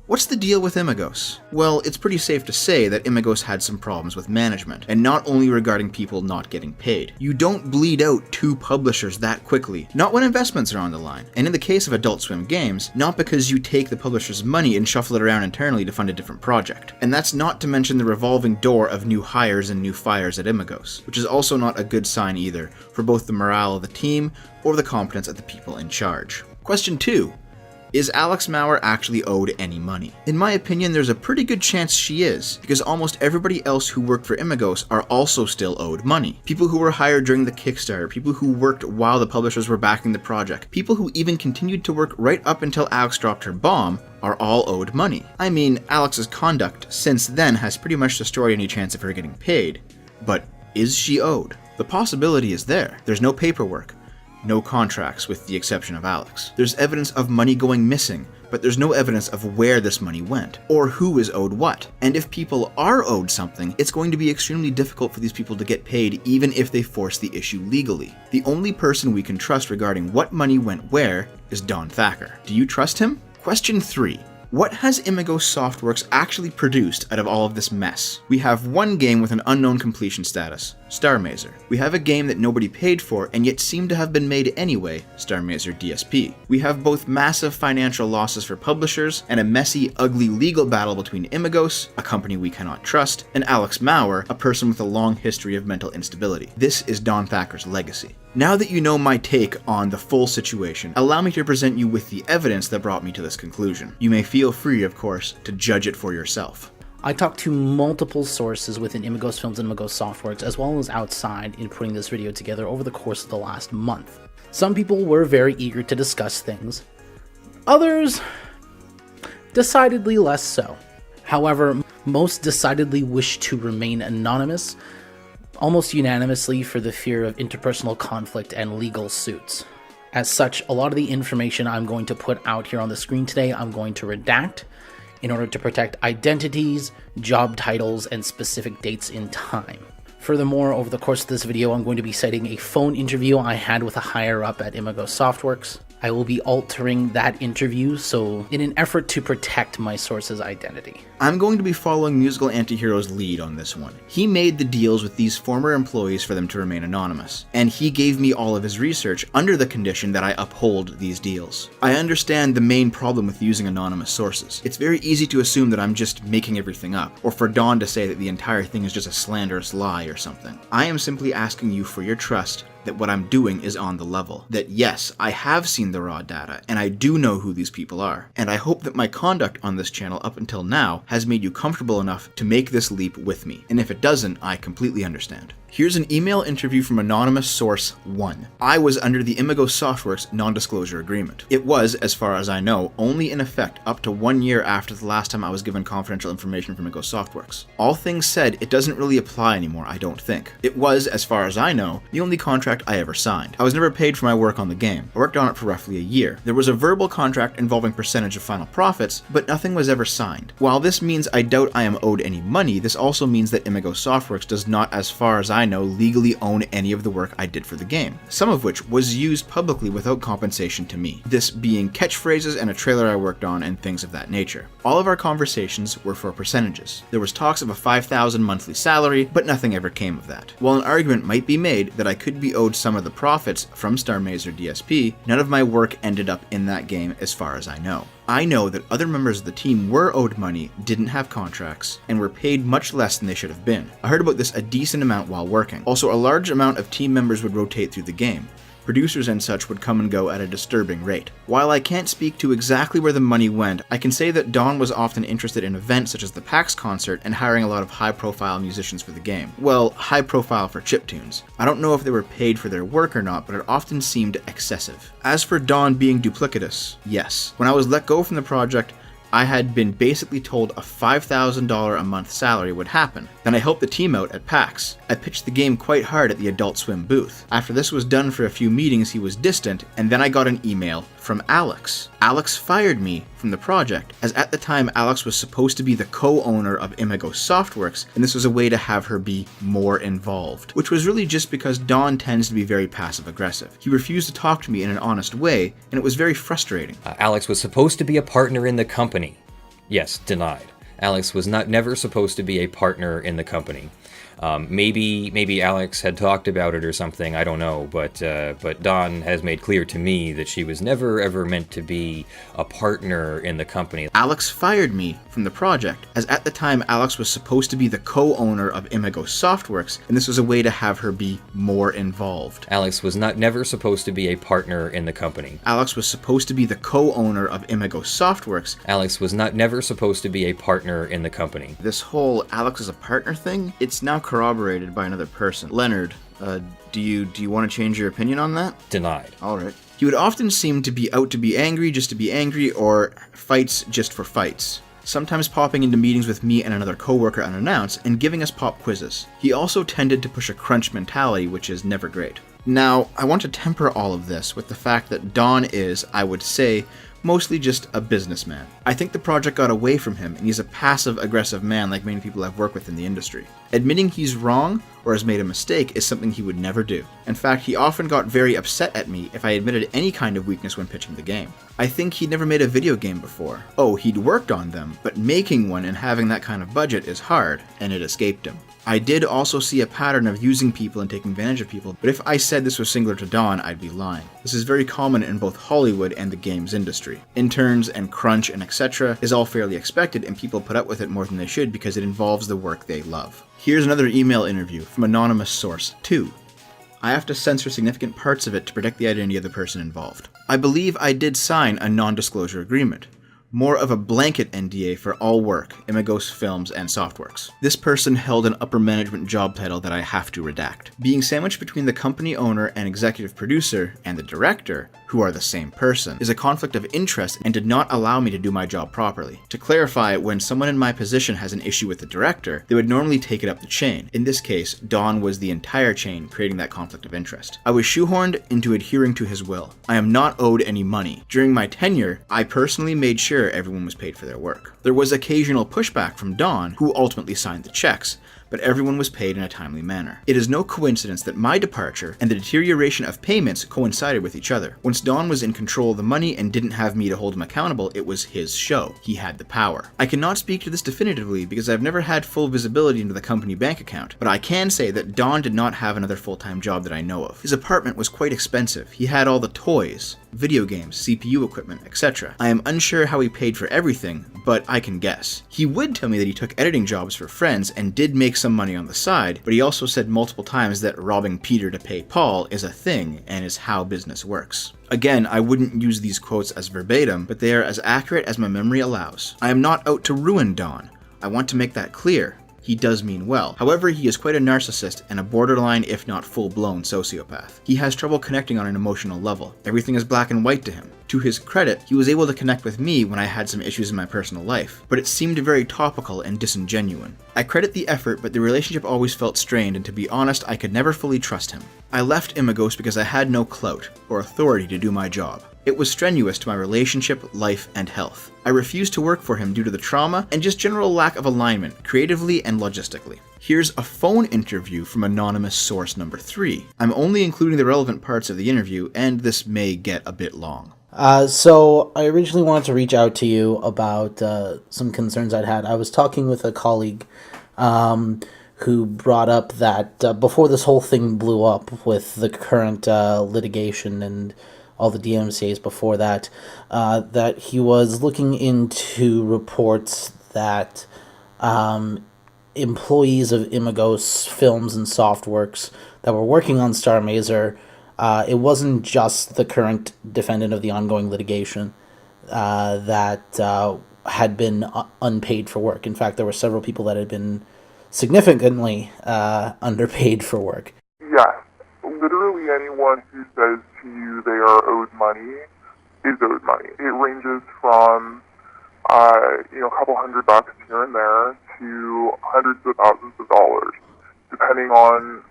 What's the deal with Imagos? Well, it's pretty safe to say that Imagos had some problems with management, and not only regarding people not getting paid. You don't bleed out 2 publishers that quickly, not when investments are on the line. And in the case of Adult Swim Games, not because you take the publisher's money and shuffle it around internally to fund a different project. And that's not to mention the revolving door of new hires and new fires at Imagos, which is also not a good sign either for both the morale of the team or the competence of the people in charge. Question 2. Is Alex Maurer actually owed any money? In my opinion, there's a pretty good chance she is, because almost everybody else who worked for Imagos are also still owed money. People who were hired during the Kickstarter, people who worked while the publishers were backing the project, people who even continued to work right up until Alex dropped her bomb, are all owed money. I mean, Alex's conduct since then has pretty much destroyed any chance of her getting paid. But is she owed? The possibility is there. There's no paperwork. No contracts, with the exception of Alex. There's evidence of money going missing, but there's no evidence of where this money went, or who is owed what. And if people are owed something, it's going to be extremely difficult for these people to get paid even if they force the issue legally. The only person we can trust regarding what money went where is Don Thacker. Do you trust him? Question 3. What has Imagos Softworks actually produced out of all of this mess? We have one game with an unknown completion status, Star Mazer. We have a game that nobody paid for and yet seemed to have been made anyway, Star Mazer DSP. We have both massive financial losses for publishers and a messy, ugly legal battle between Imagos, a company we cannot trust, and Alex Maurer, a person with a long history of mental instability. This is Don Thacker's legacy. Now that you know my take on the full situation, allow me to present you with the evidence that brought me to this conclusion. You may feel free, of course, to judge it for yourself. I talked to multiple sources within Imagos Films and Imagos Softworks, as well as outside, in putting this video together over the course of the last month. Some people were very eager to discuss things. Others, decidedly less so. However, most decidedly wish to remain anonymous, almost unanimously for the fear of interpersonal conflict and legal suits. As such, a lot of the information I'm going to put out here on the screen today, I'm going to redact in order to protect identities, job titles, and specific dates in time. Furthermore, over the course of this video, I'm going to be citing a phone interview I had with a higher-up at Imagos Softworks. I will be altering that interview, so in an effort to protect my source's identity. I'm going to be following Musical Antihero's lead on this one. He made the deals with these former employees for them to remain anonymous, and he gave me all of his research under the condition that I uphold these deals. I understand the main problem with using anonymous sources. It's very easy to assume that I'm just making everything up, or for Don to say that the entire thing is just a slanderous lie or something. I am simply asking you for your trust that what I'm doing is on the level. That yes, I have seen the raw data, and I do know who these people are. And I hope that my conduct on this channel up until now has made you comfortable enough to make this leap with me. And if it doesn't, I completely understand. Here's an email interview from anonymous source 1. I was under the Imagos Softworks non-disclosure agreement. It was, as far as I know, only in effect up to 1 year after the last time I was given confidential information from Imagos Softworks. All things said, it doesn't really apply anymore, I don't think. It was, as far as I know, the only contract I ever signed. I was never paid for my work on the game. I worked on it for roughly a year. There was a verbal contract involving percentage of final profits, but nothing was ever signed. While this means I doubt I am owed any money, this also means that Imagos Softworks does not, as far as I know, legally own any of the work I did for the game, some of which was used publicly without compensation to me, this being catchphrases and a trailer I worked on and things of that nature. All of our conversations were for percentages. There was talks of a $5,000 monthly salary, but nothing ever came of that. While an argument might be made that I could be owed some of the profits from StarMazer DSP, none of my work ended up in that game as far as I know. I know that other members of the team were owed money, didn't have contracts, and were paid much less than they should have been. I heard about this a decent amount while working. Also, a large amount of team members would rotate through the game. Producers and such would come and go at a disturbing rate. While I can't speak to exactly where the money went, I can say that Don was often interested in events such as the PAX concert and hiring a lot of high-profile musicians for the game. Well, high-profile for chiptunes. I don't know if they were paid for their work or not, but it often seemed excessive. As for Don being duplicitous, yes. When I was let go from the project, I had been basically told a $5,000 a month salary would happen. Then I helped the team out at PAX. I pitched the game quite hard at the Adult Swim booth. After this was done for a few meetings, he was distant, and then I got an email from Alex. Alex fired me from the project, as at the time Alex was supposed to be the co-owner of Imagos Softworks, and this was a way to have her be more involved. Which was really just because Don tends to be very passive-aggressive. He refused to talk to me in an honest way, and it was very frustrating. Alex was supposed to be a partner in the company. Yes, denied. Alex was never supposed to be a partner in the company. Maybe Alex had talked about it or something, I don't know, but Dawn has made clear to me that she was never ever meant to be a partner in the company. Alex fired me from the project, as at the time Alex was supposed to be the co-owner of Imagos Softworks, and this was a way to have her be more involved. Alex was never supposed to be a partner in the company. Alex was supposed to be the co-owner of Imagos Softworks. Want was never supposed to be a partner in the company. This whole Alex is a partner thing, it's now corroborated by another person. Leonard, do you want to change your opinion on that? Denied. Alright. He would often seem to be out to be angry just to be angry, or fights just for fights. Sometimes popping into meetings with me and another coworker unannounced and giving us pop quizzes. He also tended to push a crunch mentality, which is never great. Now, I want to temper all of this with the fact that Don is, I would say, mostly just a businessman. I think the project got away from him, and he's a passive-aggressive man like many people I've worked with in the industry. Admitting he's wrong or has made a mistake is something he would never do. In fact, he often got very upset at me if I admitted any kind of weakness when pitching the game. I think he'd never made a video game before. Oh, he'd worked on them, but making one and having that kind of budget is hard, and it escaped him. I did also see a pattern of using people and taking advantage of people, but if I said this was singular to Don, I'd be lying. This is very common in both Hollywood and the games industry. Interns and crunch and etc. is all fairly expected, and people put up with it more than they should because it involves the work they love. Here's another email interview from anonymous source 2. I have to censor significant parts of it to protect the identity of the person involved. I believe I did sign a non-disclosure agreement. More of a blanket NDA for all work, Imagos Films and Softworks. This person held an upper management job title that I have to redact. Being sandwiched between the company owner and executive producer and the director, who are the same person, is a conflict of interest and did not allow me to do my job properly. To clarify, when someone in my position has an issue with the director, they would normally take it up the chain. In this case, Don was the entire chain, creating that conflict of interest. I was shoehorned into adhering to his will. I am not owed any money. During my tenure, I personally made sure everyone was paid for their work. There was occasional pushback from Don, who ultimately signed the checks, but everyone was paid in a timely manner. It is no coincidence that my departure and the deterioration of payments coincided with each other. Once Don was in control of the money and didn't have me to hold him accountable, it was his show. He had the power. I cannot speak to this definitively because I've never had full visibility into the company bank account, but I can say that Don did not have another full-time job that I know of. His apartment was quite expensive. He had all the toys. video games, CPU equipment, etc. I am unsure how he paid for everything, but I can guess. He would tell me that he took editing jobs for friends and did make some money on the side, but he also said multiple times that robbing Peter to pay Paul is a thing and is how business works. Again, I wouldn't use these quotes as verbatim, but they are as accurate as my memory allows. I am not out to ruin Don. I want to make that clear. He does mean well. However, he is quite a narcissist and a borderline, if not full-blown, sociopath. He has trouble connecting on an emotional level. Everything is black and white to him. To his credit, he was able to connect with me when I had some issues in my personal life, but it seemed very topical and disingenuine. I credit the effort, but the relationship always felt strained, and to be honest, I could never fully trust him. I left Imagos because I had no clout or authority to do my job. It was strenuous to my relationship, life, and health. I refused to work for him due to the trauma and just general lack of alignment, creatively and logistically. Here's a phone interview from anonymous source number 3. I'm only including the relevant parts of the interview, and this may get a bit long. So I originally wanted to reach out to you about some concerns I'd had. I was talking with a colleague who brought up that before this whole thing blew up with the current litigation and all the DMCAs before that, that he was looking into reports that employees of Imagos Films and Softworks that were working on Star Mazer, it wasn't just the current defendant of the ongoing litigation that had been unpaid for work. In fact, there were several people that had been significantly underpaid for work. Yes. Literally anyone who says to you they are owed money is owed money. It ranges from, a couple $100 here and there to hundreds of thousands of dollars, depending on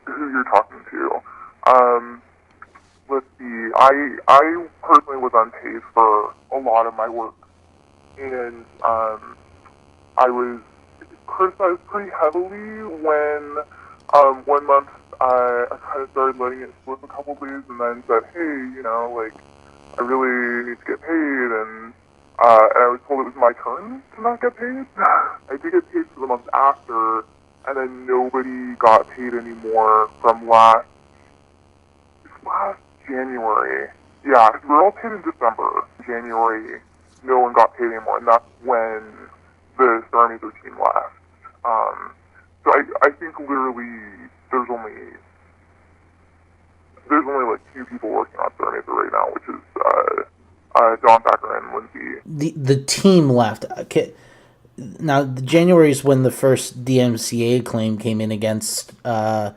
who you're talking to. Let's see, I personally was unpaid for a lot of my work, and I was criticized pretty heavily when 1 month I kind of started letting it slip a couple days and then said, hey, I really need to get paid, and I was told it was my turn to not get paid. I did get paid for the month after, and then nobody got paid anymore from last January. Yeah, we were all paid in December. January, no one got paid anymore, and that's when the Star Mazer team left. So I think literally there's only like 2 people working on Star Mazer right now, which is Don, Thacker, and Lindsay. The team left. Okay. Now, January is when the first DMCA claim came in against Star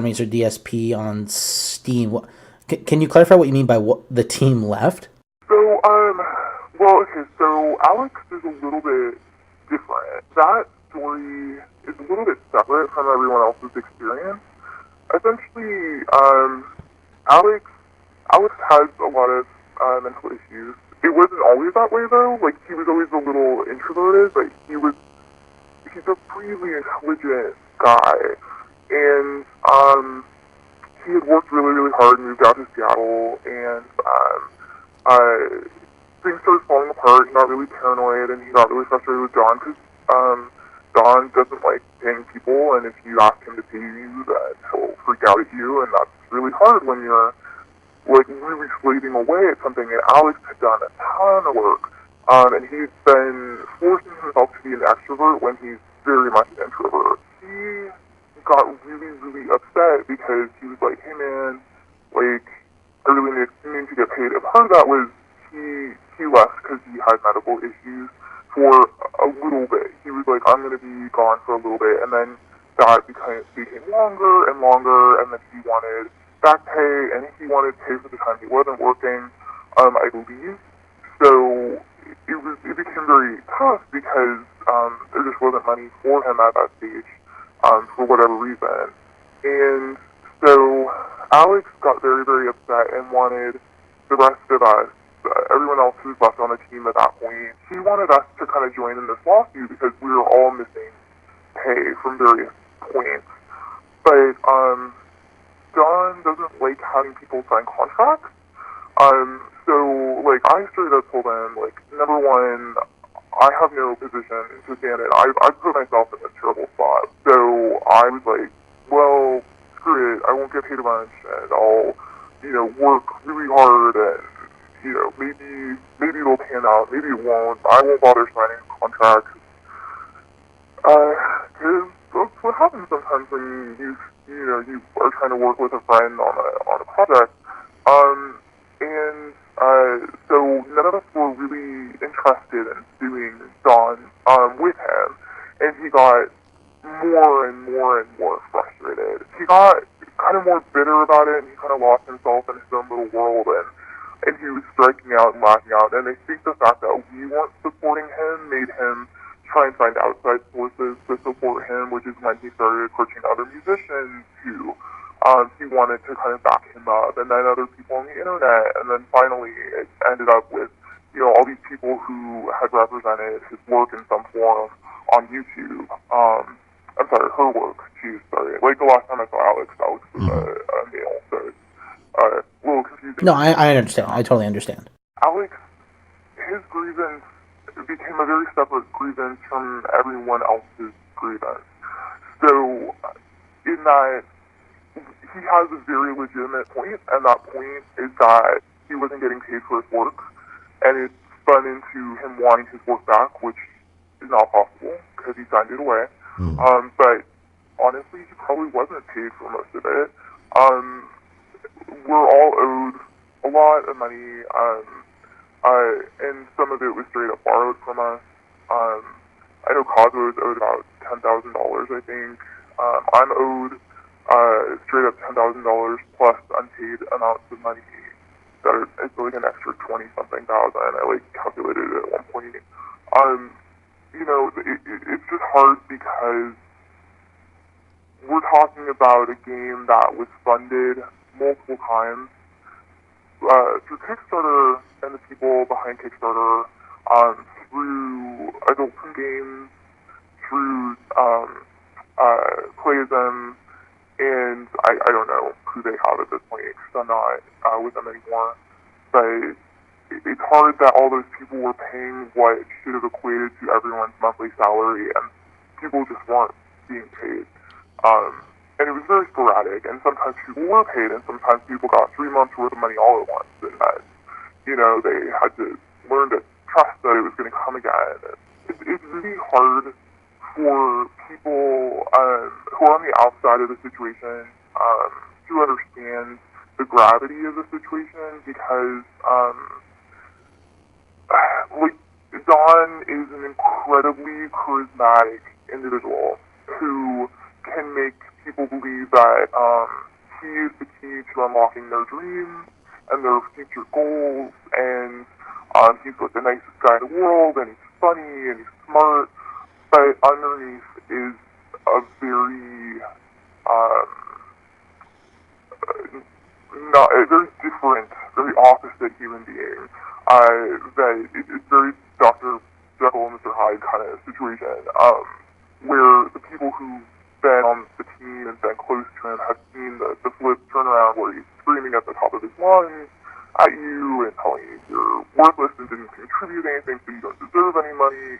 Mazer DSP on Steam. Can you clarify what you mean by what the team left? So, so Alex is a little bit different. That story is a little bit separate from everyone else's experience. Essentially, Alex has a lot of mental issues. It wasn't always that way though. Like, he was always a little introverted, but he's a really intelligent guy. And he had worked really, really hard and moved out to Seattle, and things started falling apart. He got really paranoid, and he got really frustrated with Don because Don doesn't like paying people, and if you ask him to pay you, then he'll freak out at you, and that's really hard when you're really slaving away at something. And Alex had done a ton of work, and he'd been forcing himself to be an extrovert when he's very much an introvert. He got really, really upset because he was like, hey man, I really need to get paid. And part of that was he left because he had medical issues for a little bit. He was like, I'm going to be gone for a little bit, and then that became longer and longer, and then he wanted back pay, and he wanted pay for the time he wasn't working, I believe. So it became very tough because there just wasn't money for him at that stage, for whatever reason. And so Alex got very, very upset and wanted the rest of us, everyone else who was left on the team at that point, he wanted us to kind of join in this lawsuit because we were all missing pay from various points. But Don doesn't like having people sign contracts. So I straight up told him, number one, I have no position to stand in. I put myself in a terrible spot. So I was like, well, screw it, I won't get paid a bunch, and I'll work really hard and, maybe it'll pan out, maybe it won't. I won't bother signing a contract. Because that's what happens sometimes when you are trying to work with a friend on a project. So none of us were really interested in doing Dawn with him, and he got more and more frustrated. He got kind of more bitter about it, and he kind of lost himself in his own little world, and he was striking out and lashing out. And I think the fact that we weren't supporting him made him try and find outside sources to support him, which is when he started approaching other musicians who he wanted to kind of back him up, and then other people on the internet, and then finally it ended up with all these people who had represented his work in some form on YouTube. I'm sorry, her work. Geez, sorry. Like the last time I saw Alex was a male, so it's a little confusing. No, I understand. I totally understand. Alex, his grievance became a very separate grievance from everyone else's grievance. So, in that, he has a very legitimate point, and that point is that he wasn't getting paid for his work, and it spun into him wanting his work back, which is not possible, because he signed it away. But honestly, he probably wasn't paid for most of it. We're all owed a lot of money, and some of it was straight up borrowed from us. I know Cosmo is owed about $10,000, I think. I'm owed straight up $10,000 plus unpaid amounts of money that it's like an extra 20-something thousand. I calculated it at one point. It's just hard because we're talking about a game that was funded multiple times through Kickstarter and the people behind Kickstarter, through Adult Swim Games, through Playism, and I don't know who they have at this point because I'm not with them anymore. But it's hard that all those people were paying what should have equated to everyone's monthly salary, and people just weren't being paid. And it was very sporadic, and sometimes people were paid, and sometimes people got 3 months worth of money all at once, and that, they had to learn to trust that it was going to come again. It's really hard for people who are on the outside of the situation to understand the gravity of the situation, because Don is an incredibly charismatic individual who can make people believe that he is the key to unlocking their dreams and their future goals, and he's like the nicest guy in the world, and he's funny, and he's smart, but underneath is a very a very different, very opposite human being. That it's very Dr. Jekyll and Mr. Hyde kind of situation, where the people who've been on the team and been close to him have seen the flip turnaround where he's screaming at the top of his lungs at you and telling you you're worthless and didn't contribute anything, so you don't deserve any money.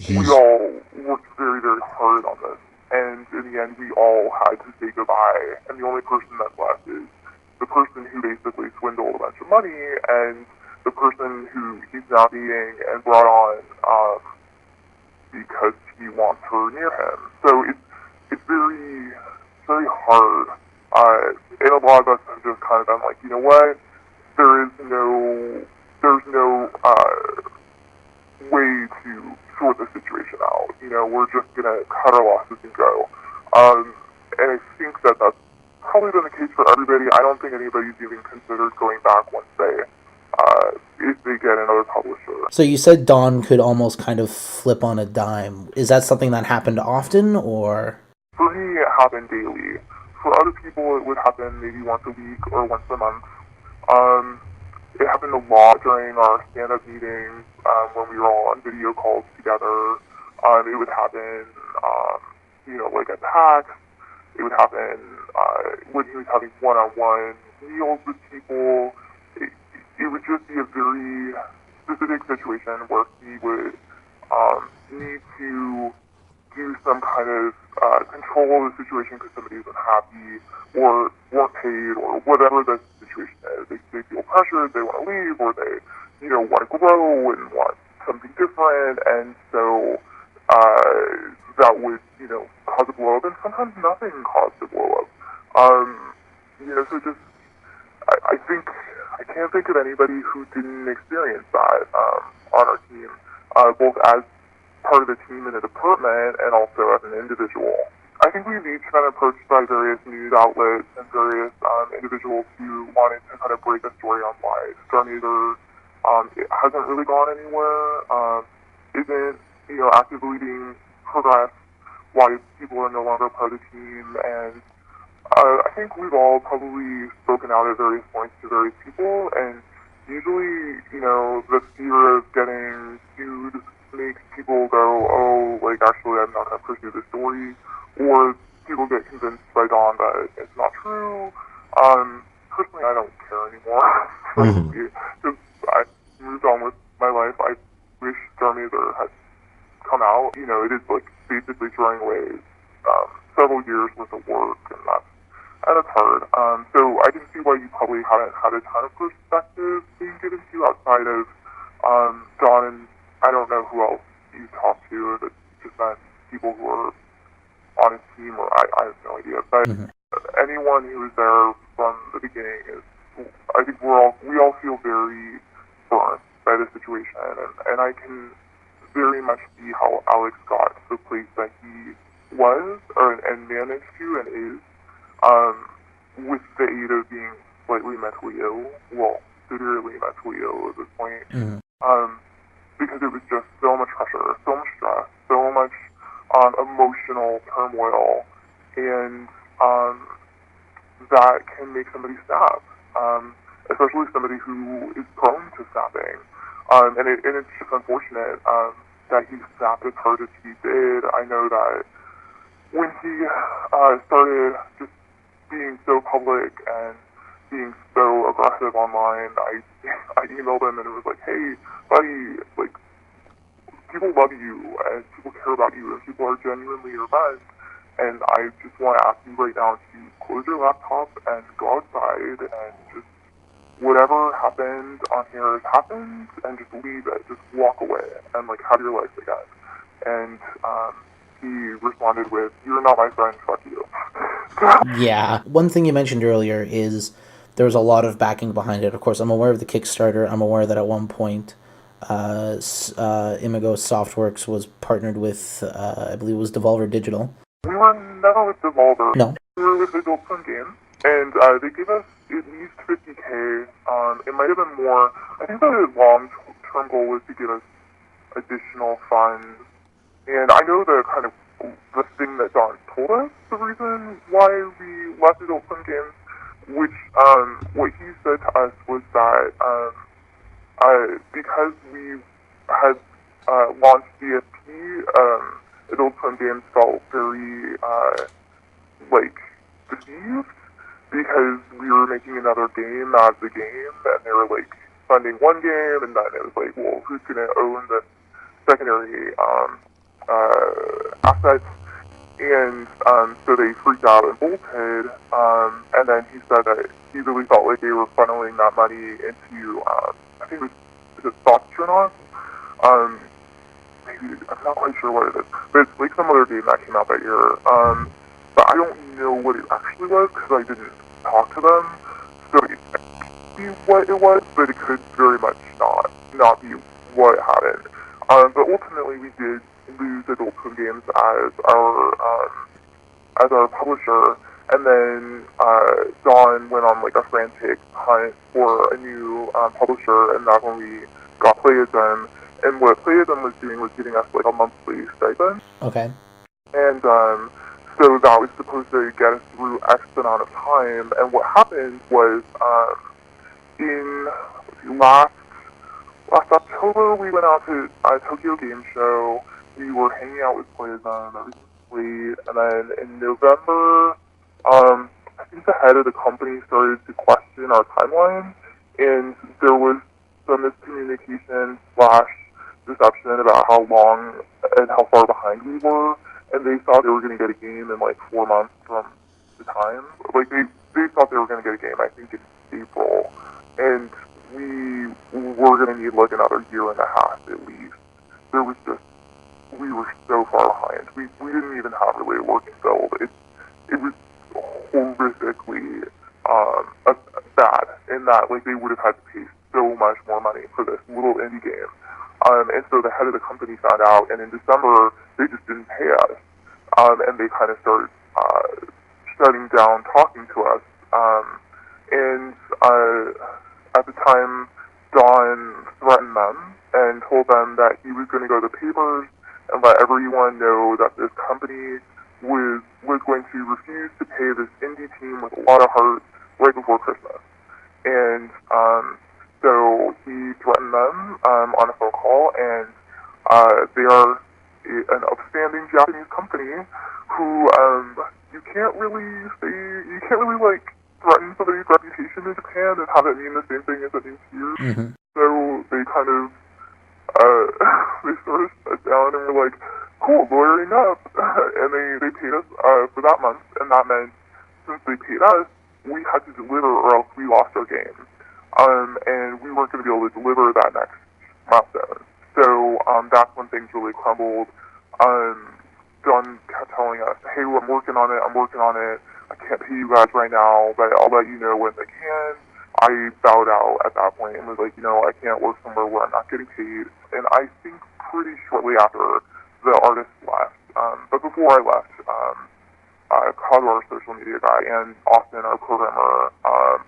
We all worked very, very hard on this, and in the end we all had to say goodbye, and the only person that's left is the person who basically swindled a bunch of money, and the person who he's now dating and brought on because he wants her near him. So it's very, very hard. And a lot of us have just kind of been like, you know what? There's no way to sort the situation out. We're just gonna cut our losses and go. And I think that that's probably been the case for everybody. I don't think anybody's even considered going back once if they get another publisher. So you said Dawn could almost kind of flip on a dime. Is that something that happened often, or? For me, it happened daily. For other people, it would happen maybe once a week or once a month. It happened a lot during our stand-up meetings when we were all on video calls together. It would happen, like at PAX. It would happen when he was having one-on-one meals with people. It would just be a very specific situation where he would need to do some kind of control the situation because somebody's unhappy or weren't paid or whatever the situation is. They feel pressured, they want to leave, or they, want to grow and want something different, and so that would, cause a blow up, and sometimes nothing caused a blow up. So just, I think, I can't think of anybody who didn't experience that on our team, both as part of the team in a department and also as an individual. I think we've each been approached by various news outlets and various individuals who wanted to kind of break a story on why Starmazer it hasn't really gone anywhere, isn't, actively being progressed, why people are no longer part of the team, and I think we've all probably spoken out at various points to various people, and usually, the fear of getting sued makes people go, oh, actually I'm not going to pursue this story, or people get convinced by Dawn that it's not true. Personally, I don't care anymore. Because I moved on with my life. I wish Starmazer had come out. It is basically throwing away several years worth of work, and that's hard. So I can see why you probably haven't had a ton of perspective being given to you outside of Dawn, and I don't know who else you talked to, if it's just been people who are on his team, or I have no idea. But anyone who was there from the beginning I think we all feel very burnt by the situation, and I can very much see how Alex got to the place that he was, and managed to, and is, with the aid of being slightly mentally ill, well, severely mentally ill at this point, because it was just so much pressure, so much stress, so much emotional turmoil, and that can make somebody snap, especially somebody who is prone to snapping, and it's just unfortunate that he snapped as hard as he did. I know that when he started just being so public and being so aggressive online, I emailed him and it was like, hey, buddy, people love you and people care about you and people are genuinely your friends, and I just want to ask you right now to close your laptop and go outside and just whatever happened on here has happened, and just leave it, just walk away and have your life again. And he responded with, "You're not my friend, fuck you." Yeah. One thing you mentioned earlier is there was a lot of backing behind it. Of course, I'm aware of the Kickstarter. I'm aware that at one point Imagos Softworks was partnered with, I believe it was Devolver Digital. We were never with Devolver. No. We were with Adult Swim Games, and they gave us at least $50K. It might have been more. I think the long-term goal was to give us additional funds. And I know the kind of the thing that Don told us, the reason why we left Adult Swim Games, which what he said to us was that because we had launched DSP, Adult Swim Games felt very deceived, because we were making another game as a game, and they were funding one game, and then it was well, who's going to own the secondary assets? And so they freaked out and bolted, and then he said that he really felt like they were funneling that money into, I think is it Foxtronauts? Maybe, I'm not quite sure what it is, but it's some other game that came out that year. But I don't know what it actually was, because I didn't talk to them, so it could be what it was, but it could very much not be what happened. But ultimately we did lose Adult Swim Games as our publisher, and then Dawn went on a frantic hunt for a new publisher, and that's when we got Playism. And what Playism was doing was giving us a monthly stipend. Okay. And so that was supposed to get us through X amount of time. And what happened was in last October we went out to Tokyo Game Show. We were hanging out with Playism, everything was great. And then in November, I think the head of the company started to question our timeline, and there was some miscommunication / deception about how long and how far behind we were, and they thought they were going to get a game in like 4 months from the time. Like they thought they were going to get a game, I think, in April, and we were going to need like another year and a half at least. There was just, we were so far behind. We didn't even have really a working build. It was horrifically bad in that like they would have had to pay so much more money for this little indie game. And so the head of the company found out, and in December they just didn't pay us. And they kind of started shutting down talking to us. And at the time, Don threatened them and told them that he was going to go to the papers and let everyone know that this company was going to refuse to pay this indie team with a lot of heart right before Christmas. And so he threatened them on a phone call, and they are an upstanding Japanese company who you can't really like threaten somebody's reputation in Japan and have it mean the same thing as it means here. Mm-hmm. So they kind of they sort of sat down and were like, cool, lawyering up. And they paid us for that month, and that meant since they paid us, we had to deliver or else we lost our game. And we weren't going to be able to deliver that next milestone. So that's when things really crumbled. John kept telling us, hey, I'm working on it. I can't pay you guys right now, but I'll let you know when I can. I bowed out at that point and was like, I can't work somewhere where I'm not getting paid. And I think pretty shortly after, the artist left. But before I left, Cado, our social media guy, and Austin, our programmer,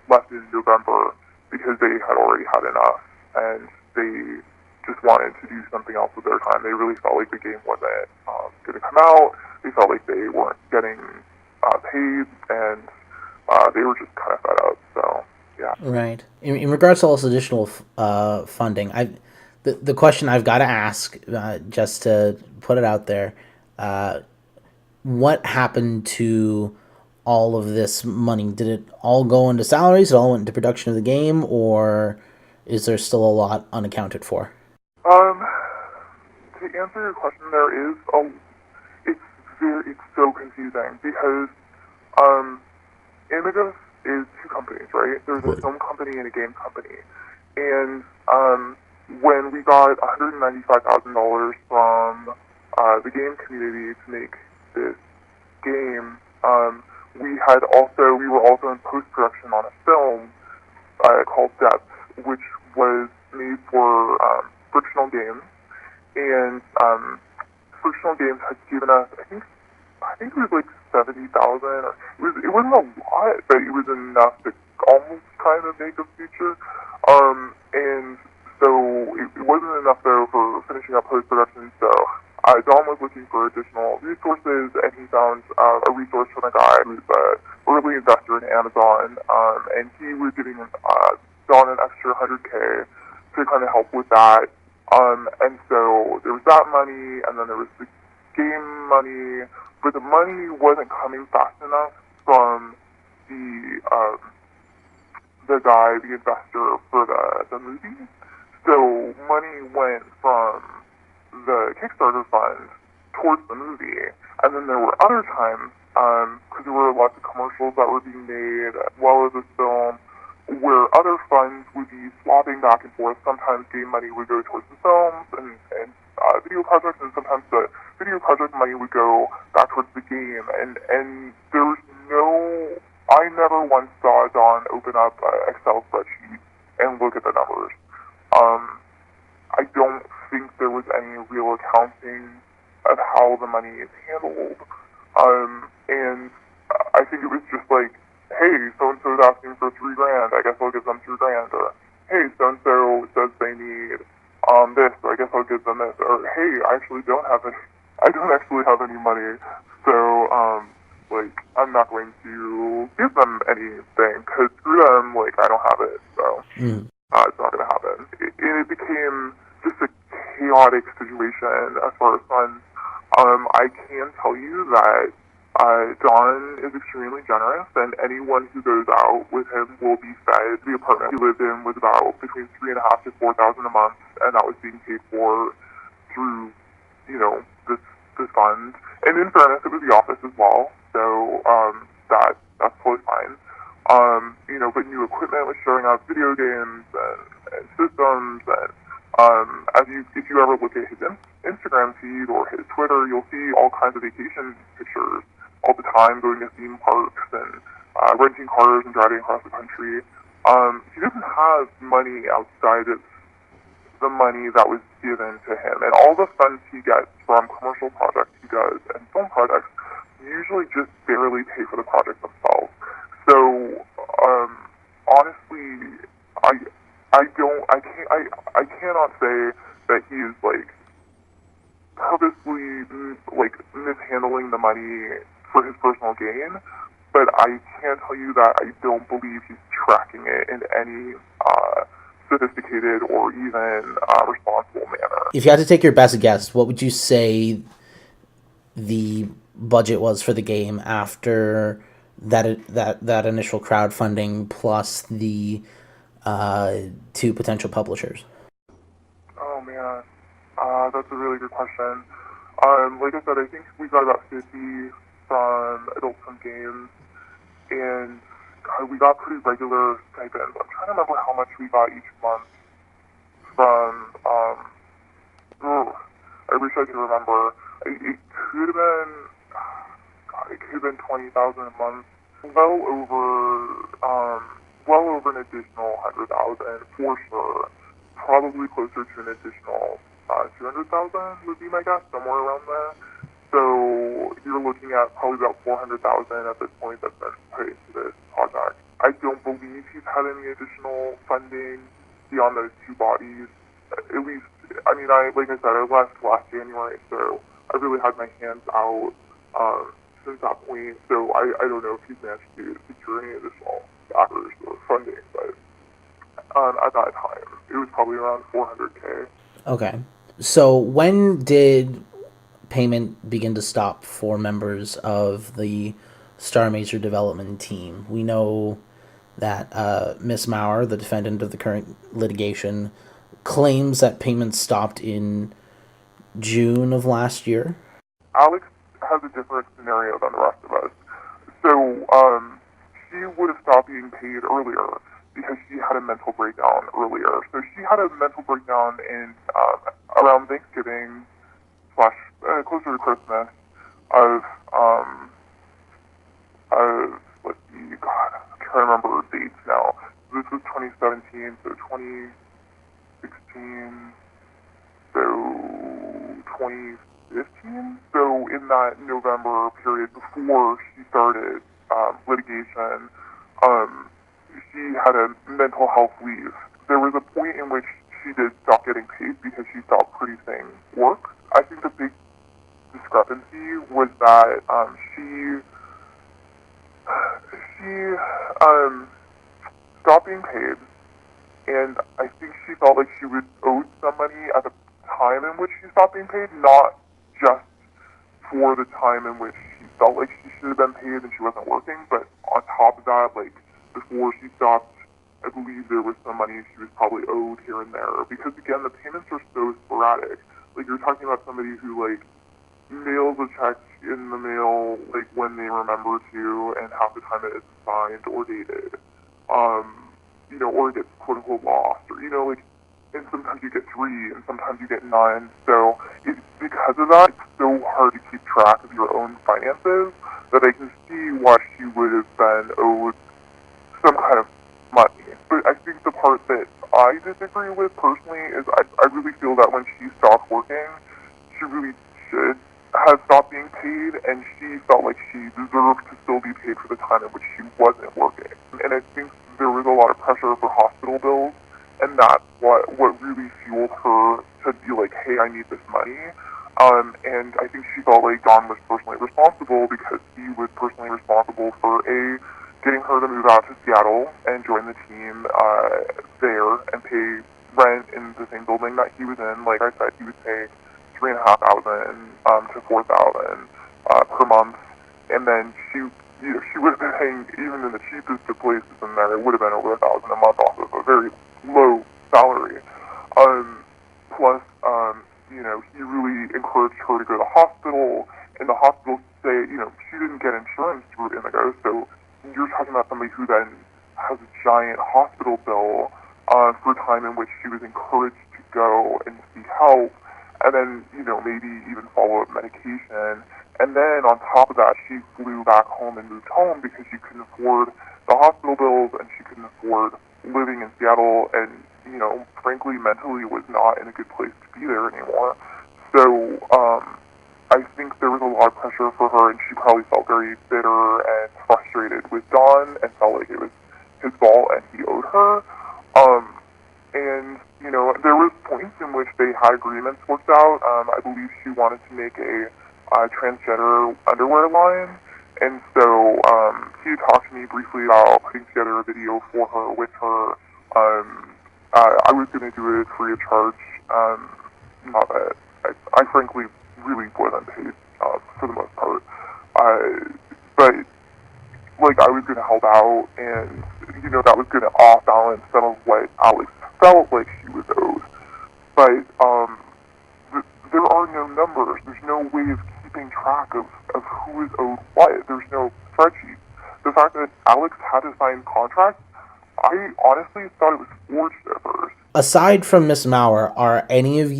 left in November because they had already had enough, and they just wanted to do something else with their time. They really felt like the game wasn't going to come out. They felt like they weren't getting paid, and they were just kind of fed up. So, yeah. Right. In regards to all this additional funding, the question I've got to ask, just to put it out there, what happened to all of this money? Did it all go into salaries? It all went into production of the game, or is there still a lot unaccounted for? To answer your question, there is it's so confusing because Imagos is two companies, right? There's a film company and a game company, and when we got $195,000 from the game community to make this game, we were also in post-production on a film called Depth, which was made for Frictional Games, and Frictional Games had given us, I think it was like $70,000. It wasn't a lot, but it was enough to almost kind of make a feature. And so it wasn't enough though for finishing up post-production. So Don was looking for additional resources, and he found a resource from a guy who's an early investor in Amazon, and he was giving Don an extra $100K to kind of help with that. And so there was that money, and then there was the game money, but the money wasn't coming fast enough from the guy, the investor for the movie. So money went from the Kickstarter fund towards the movie, and then there were other times, because there were lots of commercials that were being made as well as this film, where other funds would be swapping back and forth. Sometimes game money would go towards the films and video projects, and sometimes the video project money would go back towards the game. And there was I never once saw Don open up an Excel spreadsheet and look at the numbers. I don't think there was any real accounting of how the money is handled. And I think it was just like, hey, so-and-so is asking for $3,000, I guess I'll give them $3,000. Or, hey, so-and-so says they need this, so I guess I'll give them this. Or, hey, I don't actually have any money, so, I'm not going to give them anything, because screw them, I don't have it, so it's not going to happen. It became just a chaotic situation as far as funds. I can tell you that Don is extremely generous, and anyone who goes out with him will be fed. The apartment he lived in was about between $3,500 to $4,000 a month, and that was being paid for through, this this fund. And in fairness, it was the office as well, so that's totally fine. But new equipment was showing up, video games and systems, and if you ever look at his Instagram feed or his Twitter, you'll see all kinds of vacation pictures all the time, going to theme parks and renting cars and driving across the country. He doesn't have money outside of the money that was given to him, and all the funds he gets from commercial projects he does and film projects usually just barely pay for the project themselves. So honestly, I cannot say that he is like purposely like mishandling the money for his personal gain, but I can tell you that I don't believe he's tracking it in any sophisticated or even responsible manner. If you had to take your best guess, what would you say the budget was for the game after that initial crowdfunding plus the two potential publishers? Oh man, that's a really good question. Like I said, I think we got about 50 from Adult Swim Games, and we got pretty regular stipends. I'm trying to remember how much we got each month from, I wish I could remember. It could have been 20,000 a month. Well over an additional 100,000 for sure. Probably closer to an additional 200,000 would be my guess, somewhere around there. So you're looking at probably about 400,000 at this point that's been put into this project. I don't believe he's had any additional funding beyond those two bodies. At least, like I said, I left last January, so I really had my hands out since that point. So I don't know if he's managed to secure any additional backers or funding, but at that time, it was probably around 400K. Okay. So when did payment begin to stop for members of the Star Mazer development team? We know that Miss Maurer, the defendant of the current litigation, claims that payments stopped in June of last year. Alex has a different scenario than the rest of us. So she would have stopped being paid earlier because she had a mental breakdown earlier. So she had a mental breakdown in around Thanksgiving / closer to Christmas of let's see, God, I'm trying to remember dates now. This was 2017, so 2016, so 2015. So in that November period before she started litigation, she had a mental health leave. There was a point in which she did stop getting paid because she stopped producing work. I think the big discrepancy was that she stopped being paid, and I think she felt like she was owed some money at the time in which she stopped being paid, not just for the time in which she felt like she should have been paid and she wasn't working, but on top of that, like, before she stopped, I believe there was some money she was probably owed here and there, because again, the payments are so sporadic. Like, you're talking about somebody who, like, mails a check in the mail, like, when they remember to, and half the time it isn't signed or dated, or it gets quote-unquote lost, or, like, and sometimes you get 3, and sometimes you get none. So it's because of that, it's so hard to keep track of your own finances that I can see why she would have been owed some kind of money. But I think the part that I disagree with personally is I really feel that when she stopped working, she really should have stopped being paid, and she felt like she deserved to still be paid for the time in which she wasn't working. And I think there was a lot of pressure for hospital bills, and that's what really fueled her to be like, hey, I need this money. And I think she felt like Don was personally responsible because he was personally responsible for getting her to move out to Seattle and join the team there and pay rent in the same building that he was in. Like I said, he was paying $3,500 to $4,000 per month, and then she would have been paying, even in the cheapest of places in there, it would have been over $1,000 a month off of a very low salary. Plus, he really encouraged her to go to the hospital, and the hospital say, she didn't get insurance through Imagos, so you're talking about somebody who then has a giant hospital bill for time in which she was encouraged to go and seek help, and then, maybe even follow-up medication. And then on top of that, she flew back home and moved home because she couldn't afford the hospital bills and she couldn't afford living in Seattle, and, frankly, mentally was not in a good place to be there anymore. So, I think there was a lot of pressure for her, and she probably felt very bitter and frustrated with Don and felt like it was his fault and he owed her. And, there was points in which they had agreements worked out. I believe she wanted to make a transgender underwear line, and so he talked to me briefly about putting together a video for her with her. I was going to do it free of charge. Not that I frankly really wasn't paid for the most part, but I was going to help out, and that was going to off balance some of what Alex felt like she was owed. But there are no numbers. There's no way of keeping track of who is owed what. There's no spreadsheet. The fact that Alex had to sign contracts, I honestly thought it was forged at first. Aside from Miss Maurer, were any of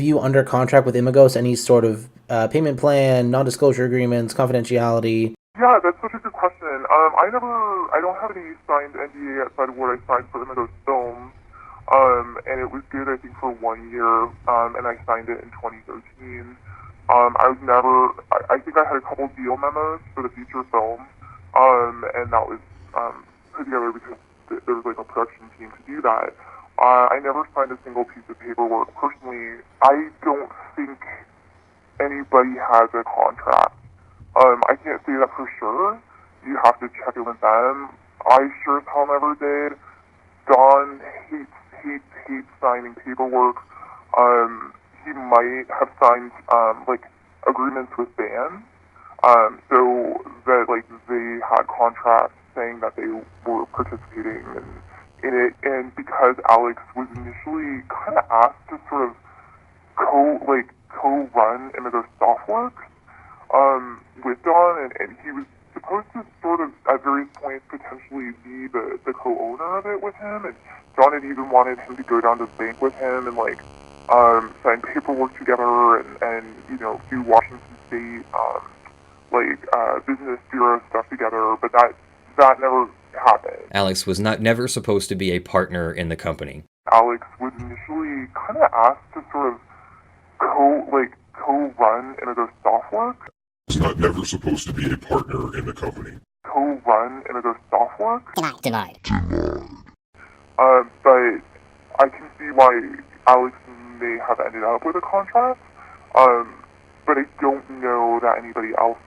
you under contract with Imagos? Any sort of payment plan, non-disclosure agreements, confidentiality? Yeah, that's such a good question. I don't have any signed NDA outside of what I signed for Imagos Films. And it was good, I think, for 1 year, and I signed it in 2013. I think I had a couple deal memos for the feature film, and that was put together because there was a production team to do that. I never signed a single piece of paperwork. Personally, I don't think anybody has a contract. I can't say that for sure. You have to check it with them. I sure as hell never did. Don hates signing paperwork. He might have signed agreements with bands, so that they had contracts saying that they were participating in it. And because Alex was initially kind of asked to sort of co-run Imagos Softworks with Don, and he was supposed to sort of at various points potentially be the co-owner of it with him, and Don had even wanted him to go down to the bank with him and sign paperwork together and do Washington State business bureau stuff together, but that never happened. Alex was never supposed to be a partner in the company. Alex was initially kind of asked to sort of co-run Imagos Softworks. Was never supposed to be a partner in the company. Co-run Imagos Softworks. Denied. But I can see why Alex may have ended up with a contract. But I don't know that anybody else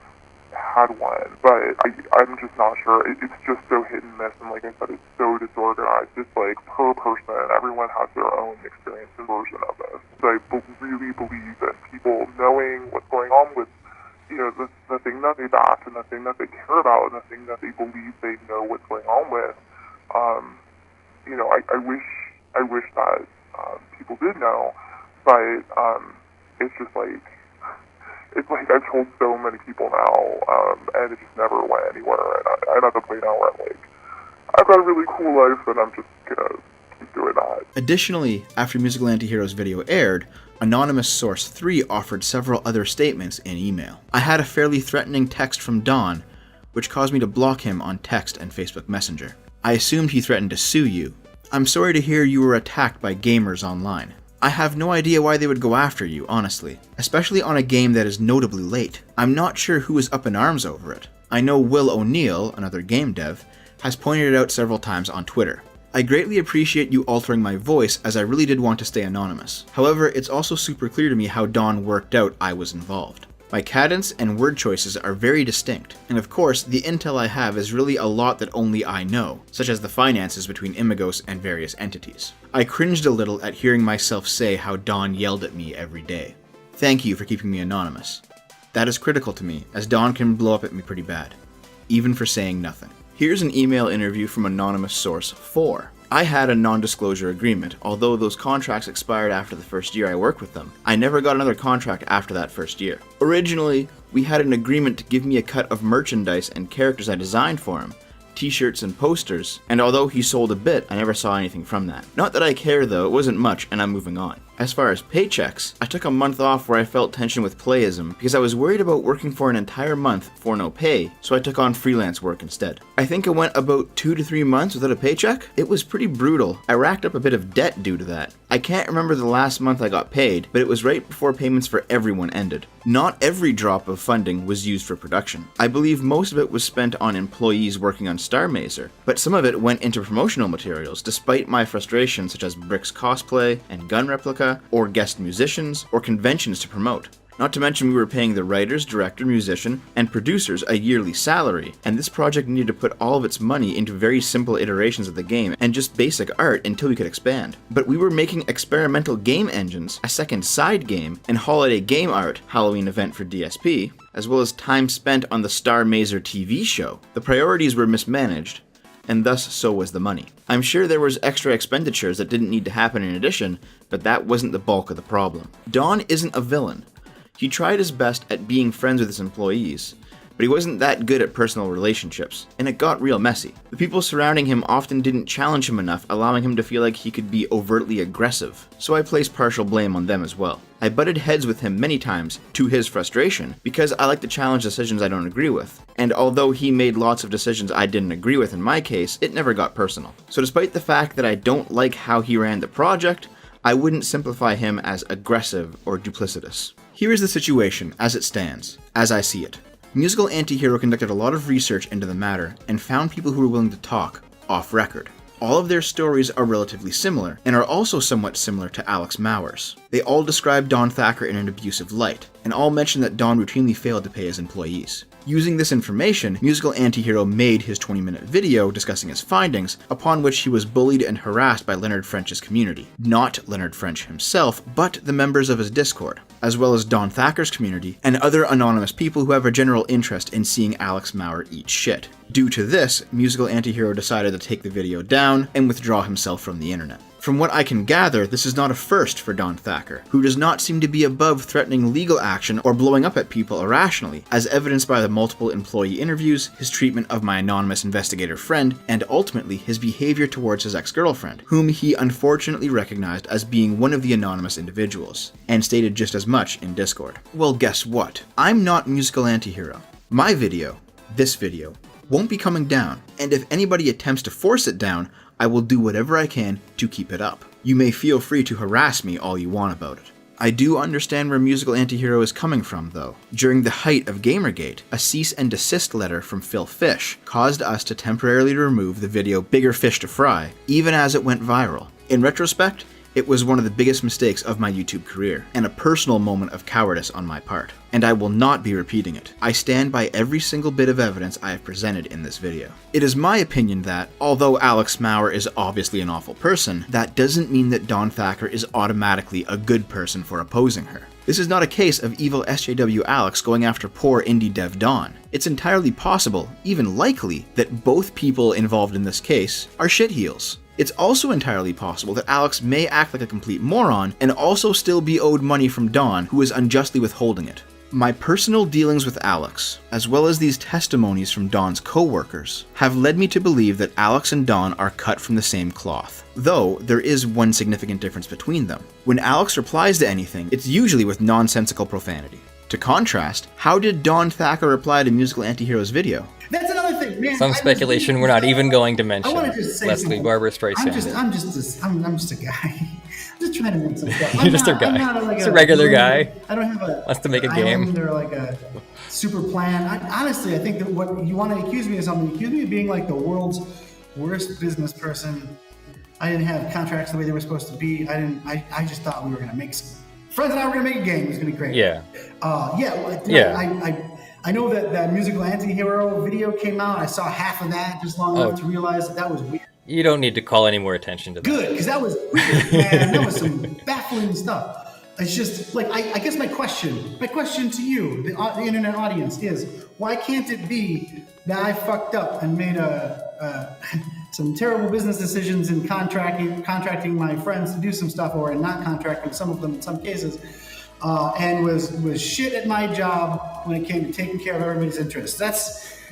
had one. But I'm just not sure. It's just so hit and miss, and like I said, it's so disorganized. It's per person, everyone has their own experience and version of this. So I really believe that people knowing what's going on with the thing that they back and the thing that they care about and the thing that they believe they know what's going on with, I wish that people did know, but it's just I've told so many people now, and it just never went anywhere, and I'm at the point now where I've got a really cool life, and I'm just gonna keep doing that. Additionally, after Musical Antiheroes video aired, Anonymous Source 3 offered several other statements in email. I had a fairly threatening text from Don, which caused me to block him on text and Facebook Messenger. I assumed he threatened to sue you. I'm sorry to hear you were attacked by gamers online. I have no idea why they would go after you, honestly, especially on a game that is notably late. I'm not sure who is up in arms over it. I know Will O'Neill, another game dev, has pointed it out several times on Twitter. I greatly appreciate you altering my voice, as I really did want to stay anonymous. However, it's also super clear to me how Don worked out I was involved. My cadence and word choices are very distinct, and of course, the intel I have is really a lot that only I know, such as the finances between Imagos and various entities. I cringed a little at hearing myself say how Don yelled at me every day. Thank you for keeping me anonymous. That is critical to me, as Don can blow up at me pretty bad, even for saying nothing. Here's an email interview from Anonymous Source 4. I had a non-disclosure agreement. Although those contracts expired after the first year I worked with them, I never got another contract after that first year. Originally, we had an agreement to give me a cut of merchandise and characters I designed for him, t-shirts and posters, and although he sold a bit, I never saw anything from that. Not that I care though, it wasn't much, and I'm moving on. As far as paychecks, I took a month off where I felt tension with playism because I was worried about working for an entire month for no pay, so I took on freelance work instead. I think I went about 2 to 3 months without a paycheck. It was pretty brutal. I racked up a bit of debt due to that. I can't remember the last month I got paid, but it was right before payments for everyone ended. Not every drop of funding was used for production. I believe most of it was spent on employees working on Star Mazer, but some of it went into promotional materials despite my frustrations such as Brick's cosplay and gun replica, or guest musicians, or conventions to promote. Not to mention we were paying the writers, director, musician, and producers a yearly salary, and this project needed to put all of its money into very simple iterations of the game and just basic art until we could expand. But we were making experimental game engines, a second side game, and holiday game art, Halloween event for DSP, as well as time spent on the Star Mazer TV show. The priorities were mismanaged, and thus so was the money. I'm sure there was extra expenditures that didn't need to happen in addition, but that wasn't the bulk of the problem. Don isn't a villain. He tried his best at being friends with his employees, but he wasn't that good at personal relationships, and it got real messy. The people surrounding him often didn't challenge him enough, allowing him to feel like he could be overtly aggressive, so I place partial blame on them as well. I butted heads with him many times, to his frustration, because I like to challenge decisions I don't agree with, and although he made lots of decisions I didn't agree with in my case, it never got personal. So despite the fact that I don't like how he ran the project, I wouldn't simplify him as aggressive or duplicitous. Here is the situation, as it stands, as I see it. Musical Antihero conducted a lot of research into the matter and found people who were willing to talk, off record. All of their stories are relatively similar, and are also somewhat similar to Alex Maurer's. They all describe Don Thacker in an abusive light, and all mention that Don routinely failed to pay his employees. Using this information, Musical Antihero made his 20-minute video discussing his findings, upon which he was bullied and harassed by Leonard French's community. Not Leonard French himself, but the members of his Discord, as well as Don Thacker's community, and other anonymous people who have a general interest in seeing Alex Maurer eat shit. Due to this, Musical Antihero decided to take the video down and withdraw himself from the internet. From what I can gather, this is not a first for Don Thacker, who does not seem to be above threatening legal action or blowing up at people irrationally, as evidenced by the multiple employee interviews, his treatment of my anonymous investigator friend, and ultimately his behavior towards his ex-girlfriend, whom he unfortunately recognized as being one of the anonymous individuals, and stated just as much in Discord. Well, guess what? I'm not Musical Antihero. My video, this video, won't be coming down, and if anybody attempts to force it down, I will do whatever I can to keep it up. You may feel free to harass me all you want about it. I do understand where Musical Antihero is coming from, though. During the height of Gamergate, a cease and desist letter from Phil Fish caused us to temporarily remove the video Bigger Fish to Fry, even as it went viral. In retrospect, it was one of the biggest mistakes of my YouTube career, and a personal moment of cowardice on my part. And I will not be repeating it. I stand by every single bit of evidence I have presented in this video. It is my opinion that, although Alex Maurer is obviously an awful person, that doesn't mean that Don Thacker is automatically a good person for opposing her. This is not a case of evil SJW Alex going after poor indie dev Don. It's entirely possible, even likely, that both people involved in this case are shitheels. It's also entirely possible that Alex may act like a complete moron and also still be owed money from Don, who is unjustly withholding it. My personal dealings with Alex, as well as these testimonies from Don's co-workers, have led me to believe that Alex and Don are cut from the same cloth, though there is one significant difference between them. When Alex replies to anything, it's usually with nonsensical profanity. To contrast, how did Don Thacker reply to Musical Antihero's video? That's another thing, man. Some speculation we're not even going to mention. I want to just say Leslie something. Barbara Streisand. I'm just a guy. I'm just trying to make some stuff. You're just a guy. Just a regular guy. I don't have a. Wants to make a game. Or like a super plan. Honestly, I think that what you want to accuse me of something. Accuse me of being like the world's worst business person. I didn't have contracts the way they were supposed to be. I just thought we were gonna make some. Friends and I were gonna make a game. It was gonna be great. Yeah. I know that Musical Antihero video came out. I saw half of that just long enough to realize that was weird. You don't need to call any more attention to that. Good, because that was weird, man. That was some baffling stuff. It's just like I guess my question to you, the internet audience, is why can't it be that I fucked up and made some terrible business decisions in contracting my friends to do some stuff, or in not contracting some of them in some cases, and was shit at my job when it came to taking care of everybody's interests.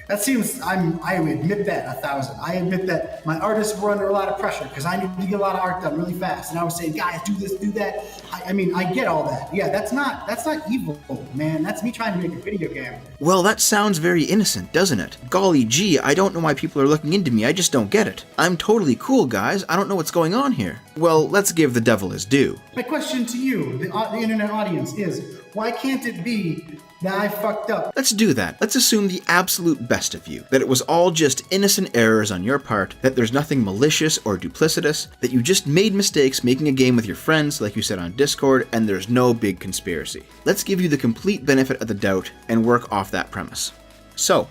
I admit that 1,000. I admit that my artists were under a lot of pressure because I needed to get a lot of art done really fast, and I was saying, guys, do this, do that. I mean, I get all that. Yeah, that's not evil, man. That's me trying to make a video game. Well, that sounds very innocent, doesn't it? Golly gee, I don't know why people are looking into me, I just don't get it. I'm totally cool, guys. I don't know what's going on here. Well, let's give the devil his due. My question to you, the internet audience, is why can't it be that I fucked up? Let's do that. Let's assume the absolute best of you. That it was all just innocent errors on your part, that there's nothing malicious or duplicitous, that you just made mistakes making a game with your friends, like you said on Discord, and there's no big conspiracy. Let's give you the complete benefit of the doubt and work off that premise. So,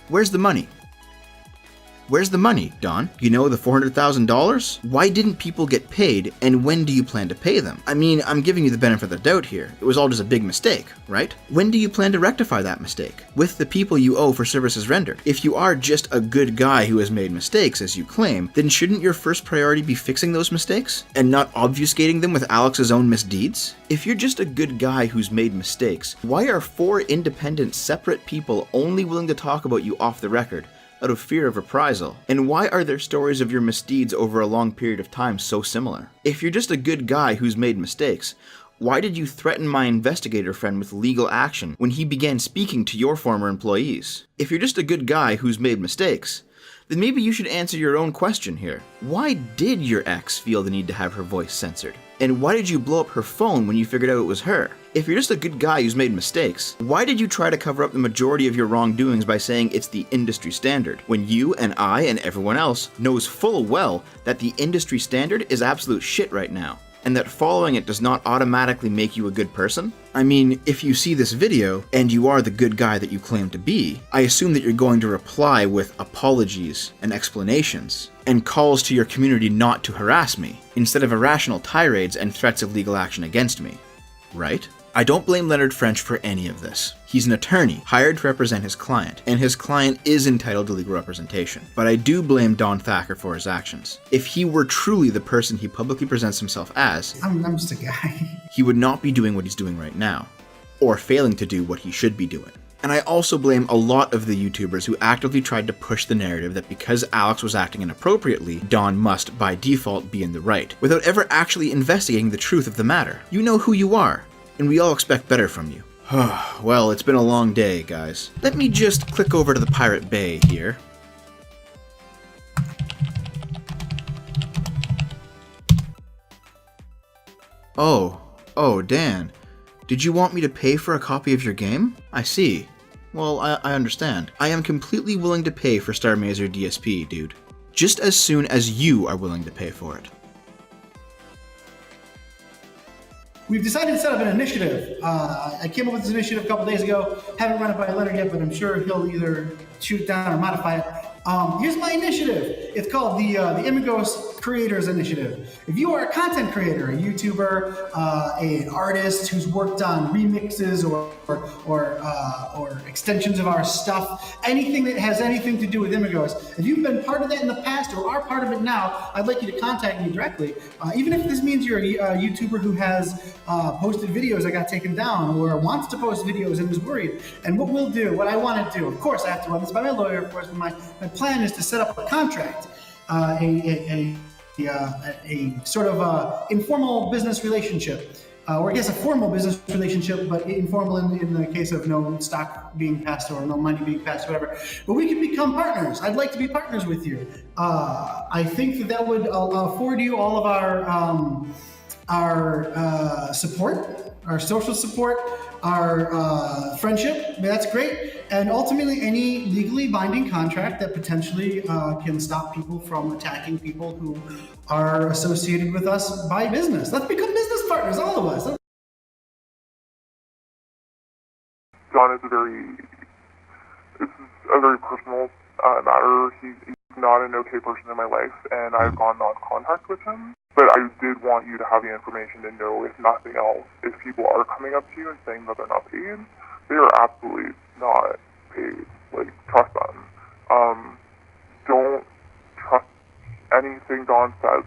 where's the money? Where's the money, Don? You know, the $400,000? Why didn't people get paid, and when do you plan to pay them? I mean, I'm giving you the benefit of the doubt here. It was all just a big mistake, right? When do you plan to rectify that mistake? With the people you owe for services rendered. If you are just a good guy who has made mistakes, as you claim, then shouldn't your first priority be fixing those mistakes, and not obfuscating them with Alex's own misdeeds? If you're just a good guy who's made mistakes, why are 4 independent, separate people only willing to talk about you off the record? Out of fear of reprisal? And why are their stories of your misdeeds over a long period of time so similar? If you're just a good guy who's made mistakes, why did you threaten my investigator friend with legal action when he began speaking to your former employees? If you're just a good guy who's made mistakes, then maybe you should answer your own question here. Why did your ex feel the need to have her voice censored? And why did you blow up her phone when you figured out it was her? If you're just a good guy who's made mistakes, why did you try to cover up the majority of your wrongdoings by saying it's the industry standard, when you and I and everyone else knows full well that the industry standard is absolute shit right now, and that following it does not automatically make you a good person? I mean, if you see this video, and you are the good guy that you claim to be, I assume that you're going to reply with apologies and explanations, and calls to your community not to harass me, instead of irrational tirades and threats of legal action against me. Right? I don't blame Leonard French for any of this. He's an attorney, hired to represent his client, and his client is entitled to legal representation. But I do blame Don Thacker for his actions. If he were truly the person he publicly presents himself as, I'm just a guy. He would not be doing what he's doing right now, or failing to do what he should be doing. And I also blame a lot of the YouTubers who actively tried to push the narrative that because Alex was acting inappropriately, Don must, by default, be in the right, without ever actually investigating the truth of the matter. You know who you are, and we all expect better from you. Well, it's been a long day, guys. Let me just click over to the Pirate Bay here. Oh, Dan. Did you want me to pay for a copy of your game? I see. Well, I understand. I am completely willing to pay for Star Mazer DSP, dude. Just as soon as you are willing to pay for it. We've decided to set up an initiative. I came up with this initiative a couple days ago. Haven't run it by Leonard yet, but I'm sure he'll either shoot it down or modify it. Here's my initiative. It's called the Imagos Creators Initiative. If you are a content creator, a YouTuber, an artist who's worked on remixes or extensions of our stuff, anything that has anything to do with Imagos, if you've been part of that in the past or are part of it now, I'd like you to contact me directly. Even if this means you're a YouTuber who has posted videos that got taken down or wants to post videos and is worried. And what we'll do, what I want to do, of course I have to run this by my lawyer, of course, but my plan is to set up a contract, a sort of informal business relationship, or I guess a formal business relationship, but informal in the case of no stock being passed or no money being passed, or whatever. But we could become partners. I'd like to be partners with you. I think that would afford you all of our support, our social support, our friendship. That's great. And ultimately, any legally binding contract that potentially can stop people from attacking people who are associated with us by business. Let's become business partners, all of us. John is it's a very personal matter. He's not an okay person in my life, and I've gone non-contact with him. But I did want you to have the information to know, if nothing else, if people are coming up to you and saying that they're not paid, they are absolutely not paid. Like, trust them. Don't anything Don says.